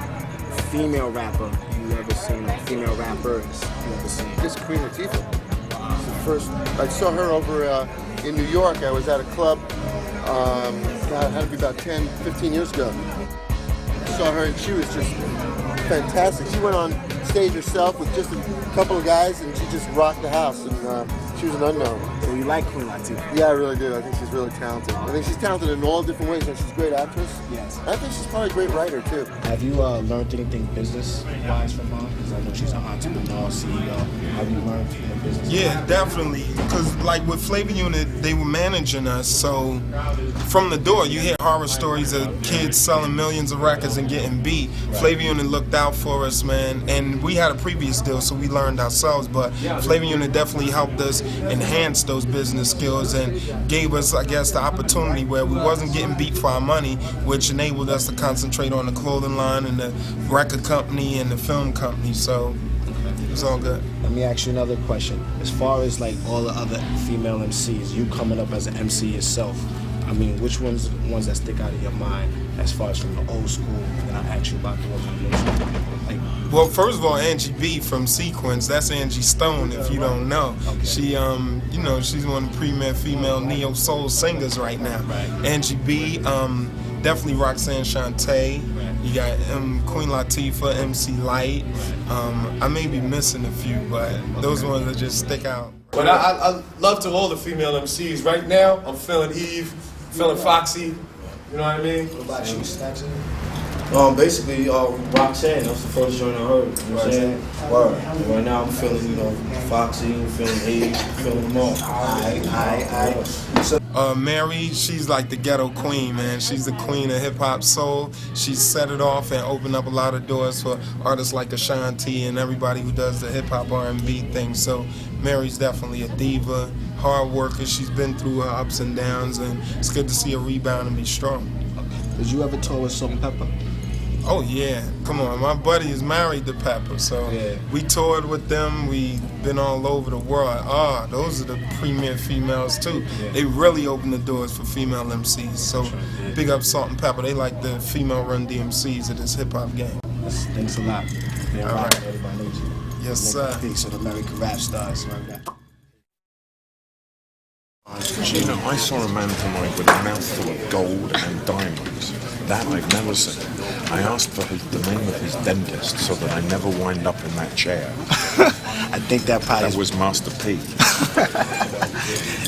female rapper you ever seen, or female rappers you ever seen? It's Queen Latifah. The first, I saw her over in New York. I was at a club, it had to be about 10, 15 years ago. I saw her and she was just fantastic. She went on stage herself with just a couple of guys and she just rocked the house. And She was an unknown. So you like Queen Latifah? Yeah, I really do. I think she's really talented. I think she's talented in all different ways. And she's a great actress. Yes. I think she's probably a great writer too. Have you learned anything business-wise from her? Because I know she's an entrepreneur, CEO. Have you learned from business? Yeah, definitely. Because like with Flavor Unit, they were managing us. So from the door, you hear horror stories of kids selling millions of records and getting beat. Right. Flavor Unit looked out for us, man. And we had a previous deal, so we learned ourselves. But Flavor Unit definitely helped us enhance those business skills and gave us, I guess, the opportunity where we wasn't getting beat for our money, which enabled us to concentrate on the clothing line and the record company and the film company. So it was all good. Let me ask you another question. As far as like all the other female MCs, you coming up as an MC yourself, I mean, which ones that stick out of your mind as far as from the old school? And then I ask you about the ones from the new school. Like, well, first of all, Angie B from Sequence, that's Angie Stone, if you don't know. Okay. She, you know, she's one of the premier female neo soul singers right now. Right. Angie B, definitely Roxanne Shante. You got Queen Latifah, MC Lyte. I may be missing a few, but those ones that just stick out. But I love to all the female MCs. Right now, I'm feeling Eve, feeling Foxy. You know what I mean? What about you, Snatcher? Basically, Roxanne, that's the first joint I heard. You know what I'm saying? Word. And right now, I'm feeling, you know, Foxy, I'm feeling Eve, I'm feeling them all. Mary, she's like the ghetto queen, man. She's the queen of hip-hop soul. She set it off and opened up a lot of doors for artists like Ashanti and everybody who does the hip-hop R&B thing. So Mary's definitely a diva, hard worker. She's been through her ups and downs, and it's good to see her rebound and be strong. Did you ever tour with Salt-N-Pepa? Oh yeah, come on, my buddy is married to Pepper, so yeah. We toured with them, we been all over the world. Those are the premier females too. Yeah. They really open the doors for female MCs, so big up Salt-N-Pepa, they like the female Run-DMCs of this hip hop game. Thanks a lot. All right. Everybody needs you. Yes, sir. Peace of the American rap stars right now. You know, I saw a man tonight with a mouthful of gold and diamonds. That I've never seen. I asked for the name of his dentist so that I never wind up in that chair. I think that was Master P.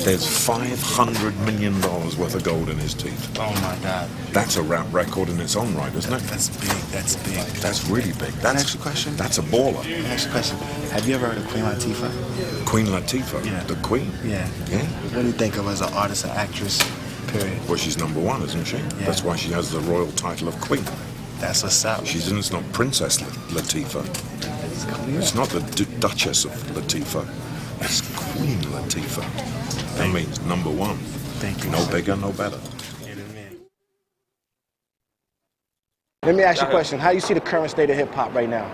There's $500 million worth of gold in his teeth. Oh my God. That's a rap record in its own right, isn't it? That's big, that's big. That's really big. Next question? That's a baller. Next question. Have you ever heard of Queen Latifah? Queen Latifah? Yeah. The Queen? Yeah. Yeah? What do you think of her as an artist, an actress, period? Well, she's #1, isn't she? Yeah. That's why she has the royal title of Queen. That's what's up. It's not Princess Latifah. It's not the Duchess of Latifah. It's Queen Latifah. That means #1. Thank you. No bigger, no better. Let me ask you a question. How do you see the current state of hip hop right now?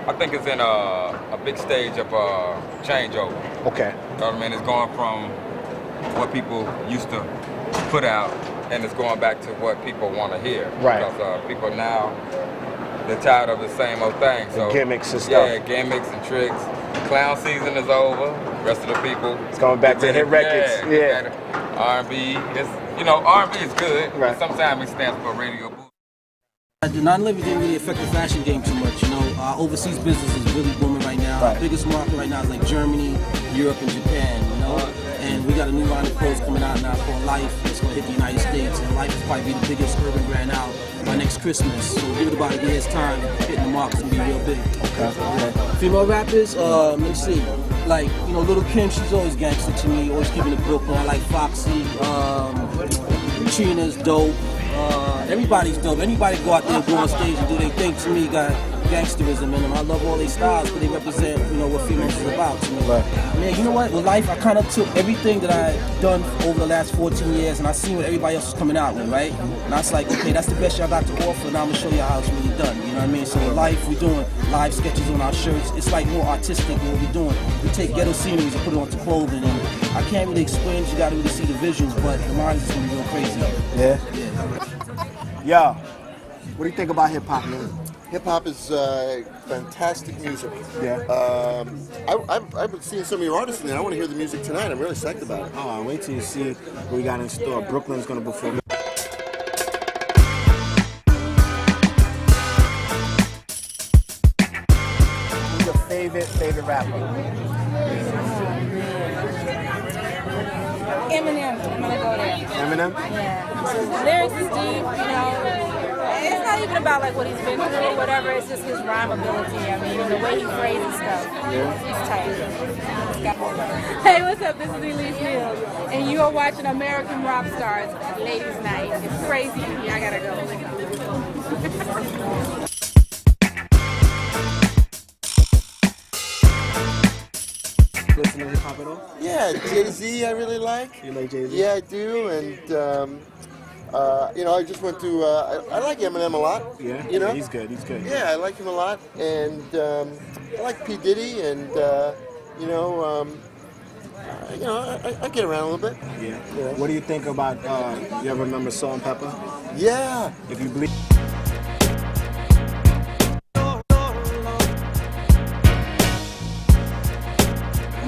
I think it's in a big stage of changeover. Okay. You know what I mean? It's going from what people used to put out, and it's going back to what people want to hear. Right. Because people now, they're tired of the same old thing. So the gimmicks and stuff. Yeah, gimmicks and tricks. Clown season is over. The rest of the people. It's going back to hit records. Yeah. R&B. R&B is good. Right. But sometimes it stands for radio. The non-living didn't really affect the fashion game too much, you know. Our overseas business is really booming right now. Right. Our biggest market right now is like Germany, Europe, and Japan, you know. And we got a new line of clothes coming out now called Lyte. It's going to hit the United States, and Lyte will probably be the biggest urban brand out by next Christmas. So give it about a year's time, hitting the market's going to be real big. Okay. Female rappers, let me see. Like, you know, Little Kim, she's always gangster to me, always keeping it Brooklyn. I like Foxy, Trina's dope. Everybody's dope. Anybody go out there and go on stage and do their thing to me got gangsterism in them. I love all their styles, but they represent, you know, what females is about to me. Right. Man, you know what? With life, I kind of took everything that I've done over the last 14 years, and I seen what everybody else is coming out with, right? And I was like, okay, that's the best y'all got to offer, and I'm gonna show you how it's really done. You know what I mean? So with life, we're doing live sketches on our shirts. It's like more artistic than what we're doing. We take ghetto sceneries and put it onto clothing, and I can't really explain it. You gotta really see the visuals, but the lines is gonna be real crazy. Yeah. Yo, what do you think about hip hop, man? Hip hop is fantastic music. Yeah. I've been seeing some of your artists in there. I want to hear the music tonight. I'm really psyched about it. Oh, wait till you see what we got in store. Brooklyn's gonna perform. Who's your favorite rapper? I'm gonna go there. Eminem? Yeah. So the lyrics is deep, you know. It's not even about like what he's been through or whatever. It's just his rhyme ability. I mean, the way he phrases stuff. Yeah. He's tight. Hey, what's up? This is Elise Mills, and you are watching American Rock Stars Ladies Night. It's crazy. I gotta go. Listen to hip hop at all? Yeah, Jay-Z I really like. You like Jay-Z? Yeah, I do, and you know, I just went to. I like Eminem a lot. Yeah, you know, he's good. He's good. Yeah, I like him a lot, and I like P Diddy, and you know, I get around a little bit. Yeah. What do you think about? You ever remember Salt-N-Pepa? Yeah. If you believe.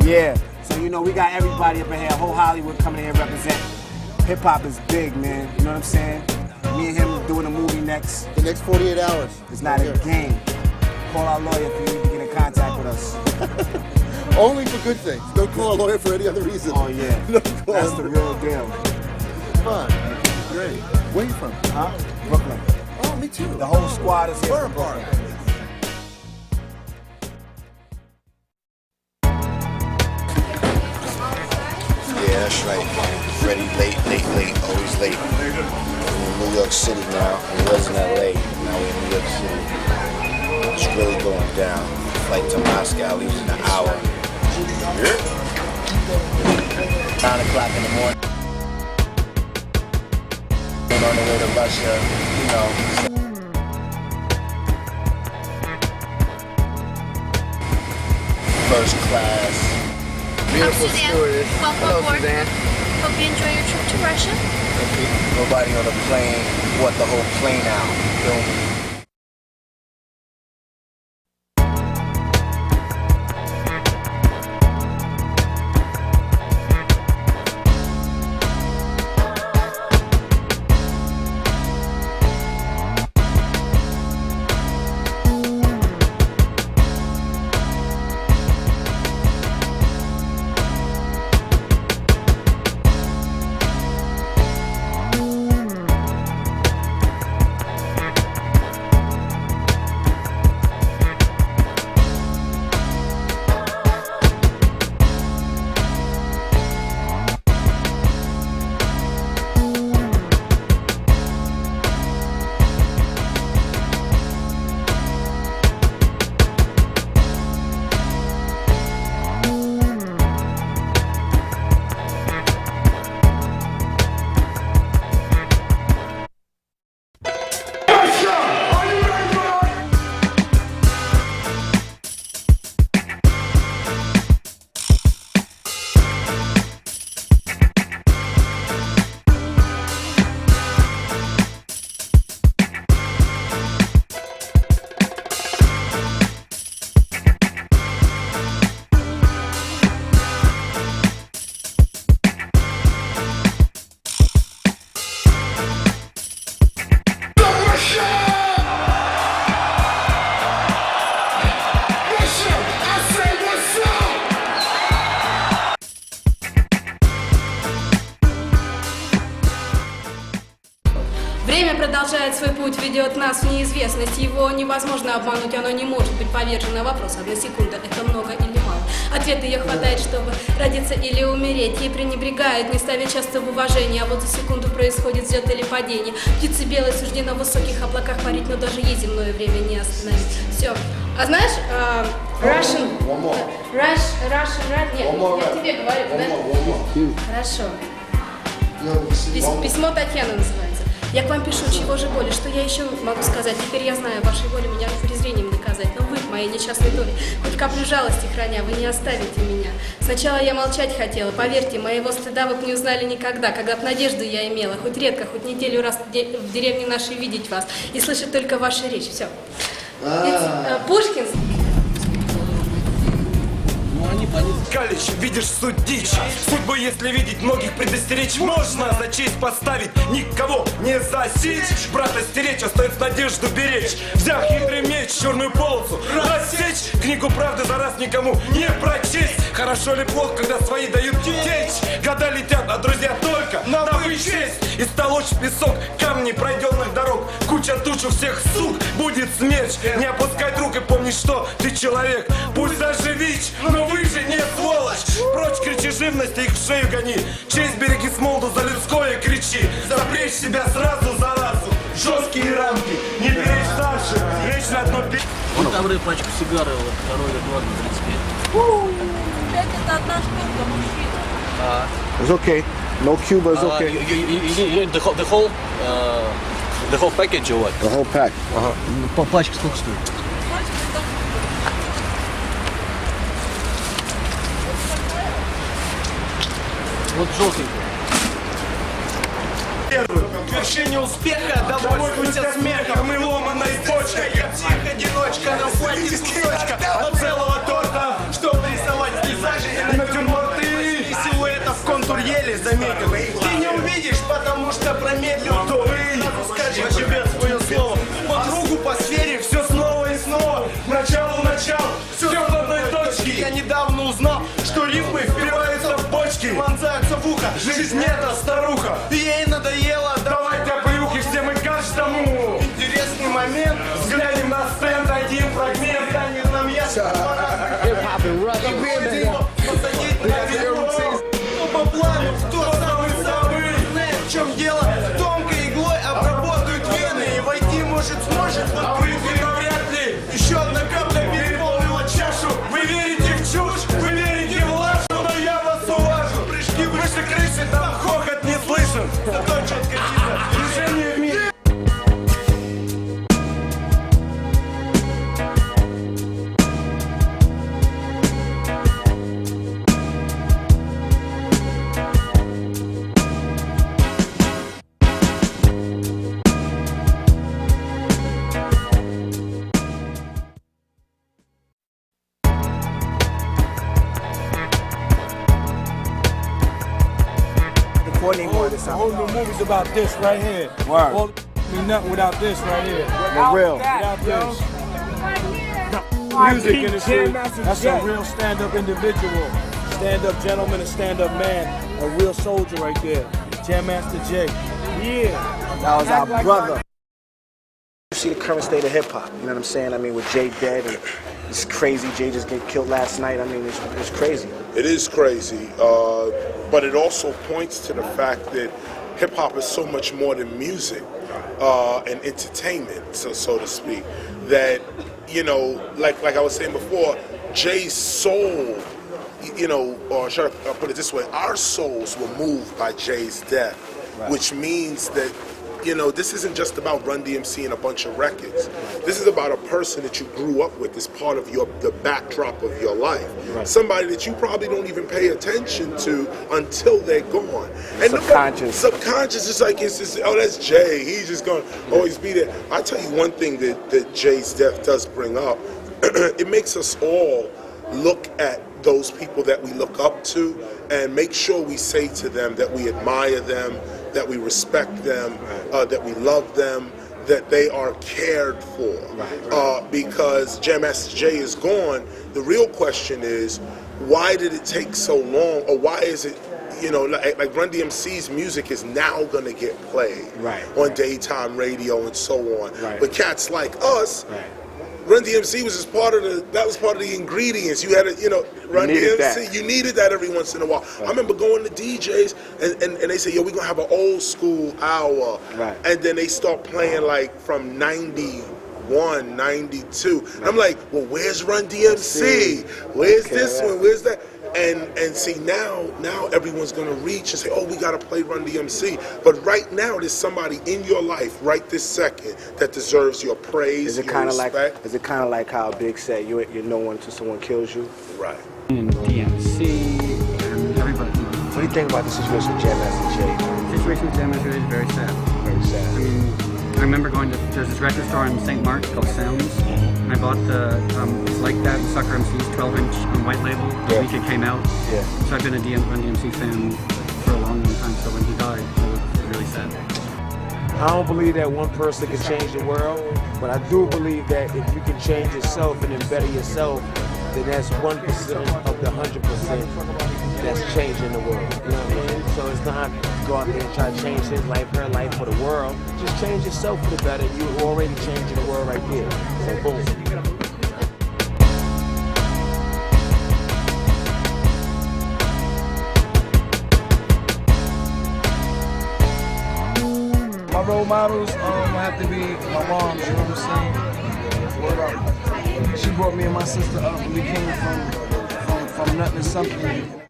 Yeah. So you know we got everybody up in here, whole Hollywood coming in here represent. Hip hop is big, man. You know what I'm saying? Me and him doing a movie next. The next 48 hours. It's not a game. Call our lawyer if you need to get in contact with us. Only for good things. Don't call a lawyer for any other reason. Oh yeah. That's the real deal. Fun. Great. Where you from? Huh? Brooklyn. Oh, me too. The whole squad is here. Where part? Yeah, that's right, man. Ready, late, always late. We're in New York City now. We was in LA, now we're in New York City. It's really going down. Flight to Moscow leaves in an hour. Yeah. 9 o'clock in the morning. On the way to Russia, you know. First class. Beautiful stewardess. Hello, Suzanne. Hope you enjoy your trip to Russia. Nobody on the plane. What the whole plane out? Feel me? Продолжает свой путь, ведет нас в неизвестность. Его невозможно обмануть, оно не может быть повержено. Вопрос: одна секунда, это много или мало? Ответ ее хватает, чтобы родиться или умереть. Ей пренебрегают, не ставя часто в уважение. А вот за секунду происходит взлет или падение. Птицы белой суждено в высоких облаках парить, но даже ей земное время не остановить. Все. А знаешь, Russian... Нет, я тебе говорю, да? Хорошо. Письмо Татьяны называется. Я к вам пишу, чего же боли, что я еще могу сказать? Теперь я знаю, вашей воле меня презрением наказать. Но вы, в моей несчастной доле, хоть каплю жалости храня, вы не оставите меня. Сначала я молчать хотела, поверьте, моего стыда вы б не узнали никогда. Когда б надежду я имела, хоть редко, хоть неделю раз в деревне нашей видеть вас и слышать только вашу речь. Все. Пушкин. Ну, они Калич, видишь суть дичь. Судьбу, если видеть, многих предостеречь можно. За честь поставить, никого не засечь. Брата стеречь, остается надежду беречь. Взяв хитрый меч, черную полосу рассечь. Книгу правды за раз никому не прочесть. Хорошо или плохо, когда свои дают течь. Года летят, а друзья только на вычесть. И столочь в песок камни пройденных дорог. Куча туч у всех сук, будет смерч. Не опускай рук и помни, что ты человек. Пусть даже ВИЧ, но вы же не сволочь. Прочь кричи живности, их в шею гони. Честь береги с молоду, за людское кричи. Запречь себя сразу за разу. Жесткие рамки, не беречь старших. Речь на одно пи... Вот там пачку сигары, вот второй Эдуард, 35. Это одна штука, мужчина. It's okay. No Cuba is okay. You the whole package or what? The whole pack. По пачке сколько стоит? Вот желтенький. К вершине успеха довольствуйся смехом и ломаной почкой. Я псих-одиночка, нам хватит кусочка от целого торта, чтобы рисовать пейзажи и натюрморты. Силуэтов контур еле заметил. Ты не увидишь, потому что промедлил. То скажи тебе свое слово. По кругу, по сфере, все снова и снова. Начало, все в одной точке. Я недавно узнал, что рифмы впиваются в бочки, вонзаются в ухо. Жизнь это старуха, ей надоело. Давайте оплеухи всем и каждому. Интересный момент, взглянем на стенд, один фрагмент. Станет нам ясно, пора посадить на ведро. Кто по плану, кто самый-самый. В чем дело? Тонкой иглой обработают вены. И войти может сможет в открытый навряд ли. Еще одна капля переполнила чашу. Вы верите в чушь, вы верите в ложь, но я вас уважу. Прыжки выше крыши, там хохот не слышен. Зато четко видно движение в мире. The whole new movie's about this right here. Word. All mean nothing without this right here. For real. Without this. Music industry, that's a real stand-up individual. Stand-up gentleman, a stand-up man. A real soldier right there. Jam Master Jade. Yeah. That was our brother. You see the current state of hip-hop, you know what I'm saying? I mean, with Jade dead, and it's crazy. Jade just get killed last night. I mean, it's crazy. It is crazy, but it also points to the fact that hip-hop is so much more than music and entertainment, so to speak, that, you know, like I was saying before, Jay's soul, you know, or should I put it this way, our souls were moved by Jay's death, which means that, you know, this isn't just about Run-DMC and a bunch of records. This is about a person that you grew up with as part of the backdrop of your life. Somebody that you probably don't even pay attention to until they're gone. And subconscious is like, it's just, oh, that's Jay. He's just going to always be there. I tell you one thing that Jay's death does bring up. It makes us all look at those people that we look up to and make sure we say to them that we admire them, that we respect them, that we love them, that they are cared for. Because Jam Master Jay is gone, the real question is, why did it take so long, or why is it, you know, like Run-DMC's music is now gonna get played on daytime radio and so on. But cats like us, Run-DMC was just part of the ingredients. You had you know, Run-DMC, you needed that every once in a while. I remember going to DJs and they say, yo, we're gonna have an old school hour. And then they start playing like from 91, 92. And I'm like, well, where's Run-DMC? Where's this one? Where's that? And see, now everyone's gonna reach and say, oh, we gotta play Run-DMC. But right now, there's somebody in your life right this second that deserves your praise. Is it kind of like how Big said, you're no one until someone kills you? Right. And DMC and everybody. What do you think about the situation with Jam Master Jay? The situation with Jam Master Jay is very sad. Very sad. I mean, I remember going to, there's this record store in St. Mark's called Sounds, and I bought the It's Like That and Sucker MC's 12-inch on white label the week it came out. Yeah. So I've been a Run-DMC fan for a long time, so when he died, it was really sad. I don't believe that one person can change the world, but I do believe that if you can change yourself and then better yourself, then that's 1% of the 100% that's changing the world. You know what I mean? So it's not go out there and try to change his life, her life for the world. Just change yourself for the better. You're already changing the world right there. So boom. My role models have to be my mom, you know what I'm saying? Word up. She brought me and my sister up and we came from nothing to something.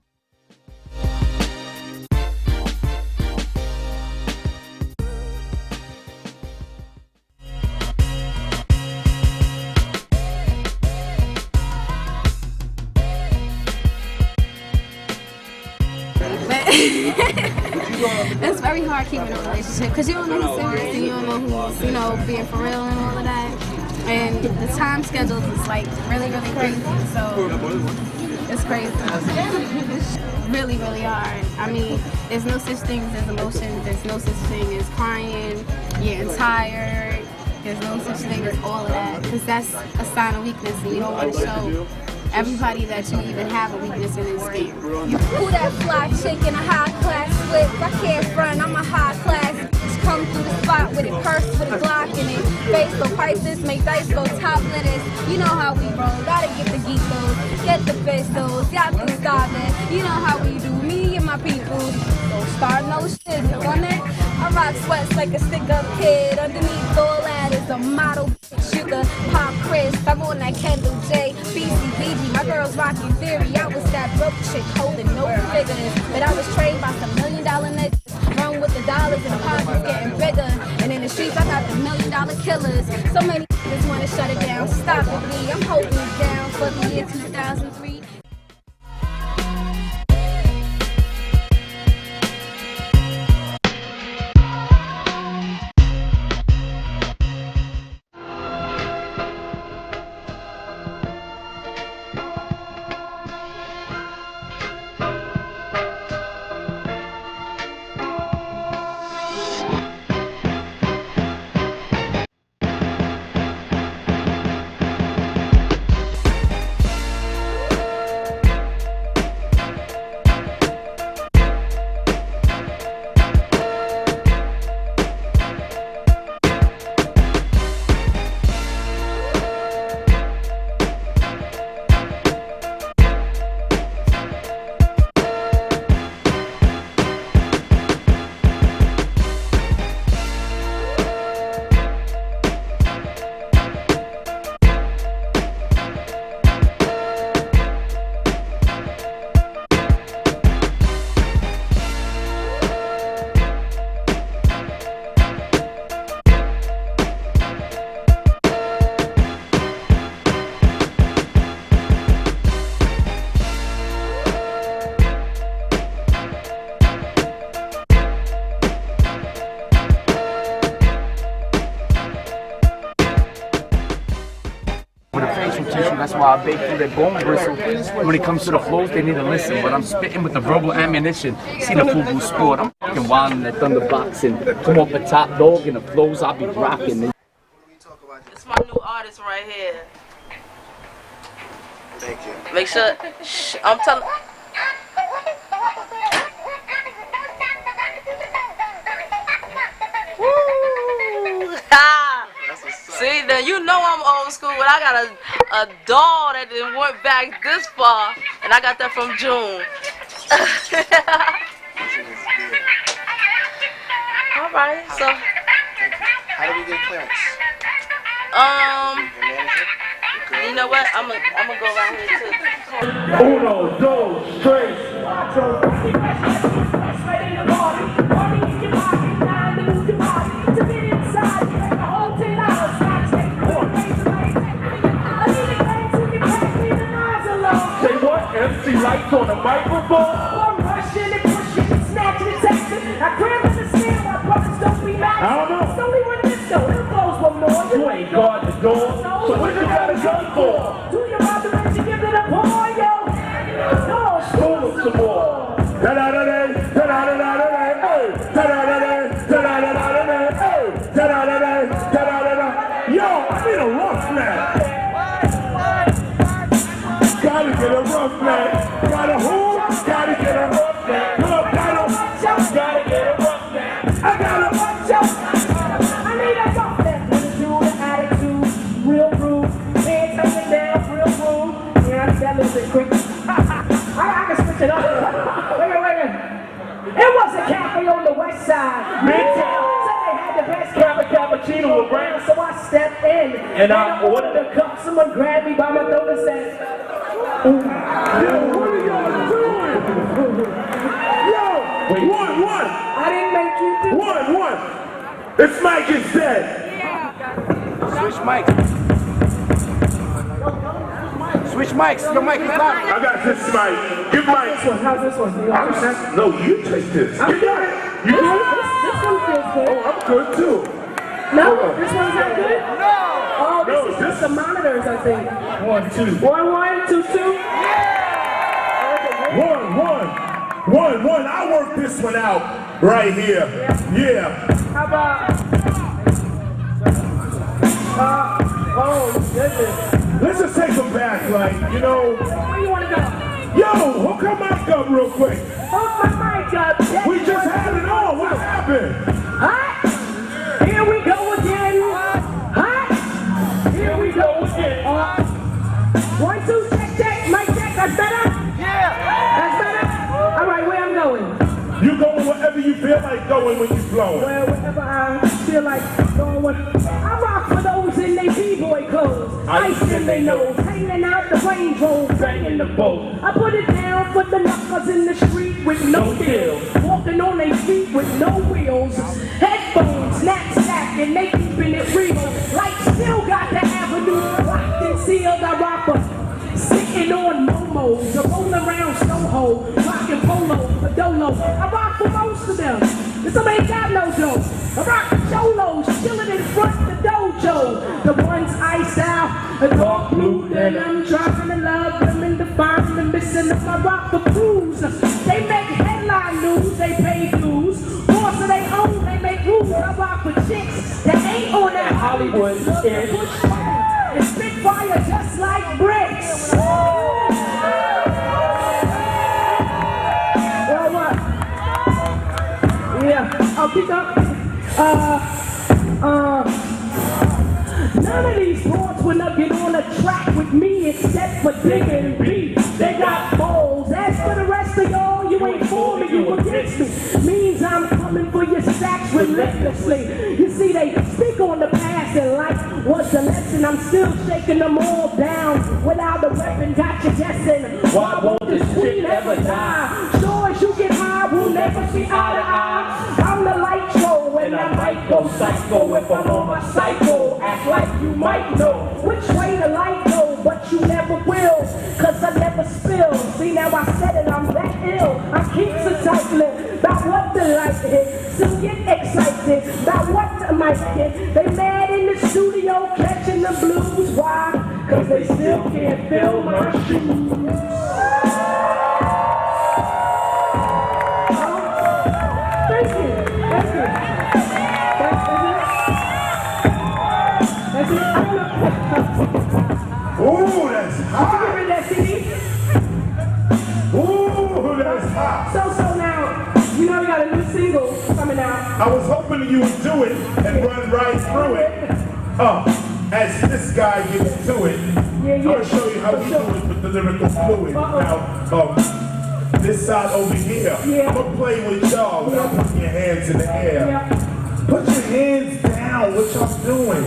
It's very hard keeping a relationship because you don't know who's serious and you don't know who's, you know, being for real and all of that. And the time schedule is like really, really crazy. So it's crazy. It's really, really hard. I mean, there's no such thing as emotions. There's no such thing as crying, getting tired. There's no such thing as all of that because that's a sign of weakness and you don't want to show everybody that you even have a weakness in this game. Who that fly chick in a high class whip? I can't front, I'm a high class bitch. Come through the spot with a purse with a Glock in it. Face go prices, make dice go top letters. You know how we roll, gotta get the geekos, get the pesos, y'all can stop it. You know how we do, me and my people. Don't start no shit, on it. I rock sweats like a stick-up kid. Underneath all that is a model bitch. You could pop Chris, I'm on that Kendall J. BCBG, my girls rockin' theory. I was that broke chick holding no figures. But I was trained by some $1 million niggas. Run with the dollars and the pockets getting bigger. And in the streets, I got the $1 million killers. So many niggas wanna shut it down. Stop it, me. I'm holding it down for the year 2003. That's why I bake through their bone bristle. When it comes to the flows, they need to listen. But I'm spitting with the verbal ammunition. See the FUBU sport. I'm fucking wilding that thunderboxing. Come off the top dog and the flows I'll be rocking. It's my new artist right here. Thank you. Make sure, shh, I'm telling. Woo! Ha! See, then you know I'm old school, but I got a doll that didn't went back this far, and I got that from June. All right, so. How do we get clearance? You know what? I'm gonna go around here too. Uno, dos, tres. MC Lyte on the microphone. I'm rushing and pushing, snatching and texting. I grab and stand, my brothers don't be mad. I don't know. It's only one of this show. for? Do you want to let you give it a pour, yo? No, spoon them some more. Da-da-da-da, da-da-da-da-da, hey, da-da-da-da, da-da-da-da-da, hey, da-da-da-da, da-da-da-da. Yo, I need a rough man. Gotta get a rough man. Gotta who? Gotta get a rough man. Come on, gotta get a rough man. I gotta watch out. I need a rough man. Attitude, attitude, real rude. Hands up and down, real rude. Yeah, I said listen quick. I can switch it up. Wait. It was a cafe on the west side. Midtown. Said they had the best cappuccino around, so I stepped in. And I ordered a cup. Someone grabbed me by my throat and said, yo, what are y'all doing? Yo, one. I didn't make you do one. This mic is dead. Yeah. Switch mics. Switch mics. Your mic is loud. I got this mic. Give mic. How's this one? No, you take this. I'm good. You good? This one feels good. Oh, I'm good too. No, this one's not good? No. Oh, this is just the monitors, I think. 1, 2. 1, 2, 2. Yeah. 1. I worked this one out right here. Yeah. How about? Oh goodness. Let's just take them back, like, you know. Where you want to go? Yo, hook our mic up real quick. Hook my mic up. We just had it on. What happened? Huh? Here we go again. Huh? Here we go again. 1, 2, check. Mic check. That's better? Yeah. That's better? All right, where I'm going? You going wherever you feel like going when you're flowing. Well, wherever I feel like going. I rock for those in they b-boy clothes. Ice in their nose, hanging out the range road, banging the boat. I put it down for the knuckles in the street with no deal. Walking on their feet with no wheels. Headphones, knapsack, and they keeping it real. Lyte still got the avenue locked and sealed. I rock for sitting on momos, or rolling around Soho, rocking polo for dolo. I rock for most of them, and some ain't got no dough. I rock the cholos, chilling in front of the dojo. The ones iced out, a dark blue denim, trying to love them and define them, missing them. I rock the crews. They make headline news, they pay dues. Force of their own, they make rules. I rock for chicks that ain't on that Hollywood shit. And spit fire just like bricks. Well, what? Yeah, I'll pick up. None of these boys will not get on a track with me except for digging beat. They got balls. As for the rest of y'all, you ain't for me, you against me. Means I'm coming for your sacks relentlessly. You see, they speak on the past and life was the lesson. I'm still shaking them all down without a weapon. Got you guessing. Why won't this queen ever die? Sure as you get high, we'll never see eye to eye. I'm the Lyte show and I might go psycho if I'm on my cycle. Act like you might know which way the light go, but you never will, cause I never spill. See, now I said it, I'm that ill. I keep cycling about what the light hit. Still get excited about what the mic hit. They mad in the studio catching the blues. Why? Cause they still can't fill my shoes. Thank you. Ooh, that's hot. Did you hear that CD? Ooh, that's hot. So now, you know you got a new single coming out. I was hoping you would do it and run right through it. As this guy gets to it, I'm going to show you how we do it with the lyrical fluid. Now, this side over here, I'm going to play with y'all without putting your hands in the air. Put your hands down, what y'all doing?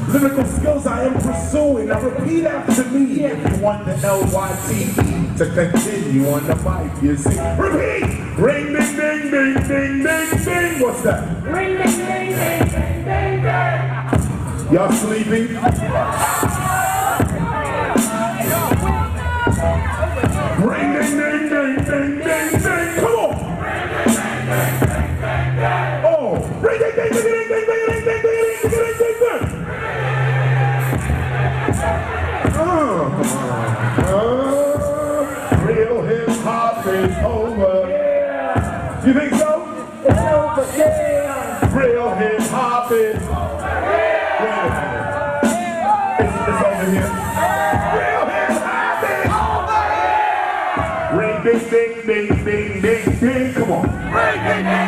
Lyrical skills I am pursuing. Now repeat after me if you want the LYTE to continue on the mic. You see? Repeat! Ring, ding, ding, ding, ding, ding, ding. What's that? Ring, ding, ding, ding, ding, ding, ding. Y'all sleeping? Ring, ding, ding, ding, ding, ding, ding. Come on! Oh! Ring, ding, ding, ding, ding, ding, ding, ding, ding, ding, ding, ding, ding, ding. Yeah, real hip hop is. It's over here. Real hip hop is. Ring, ding, ding, ding, ding, ding, ding. Come on. Ring, ding, ding.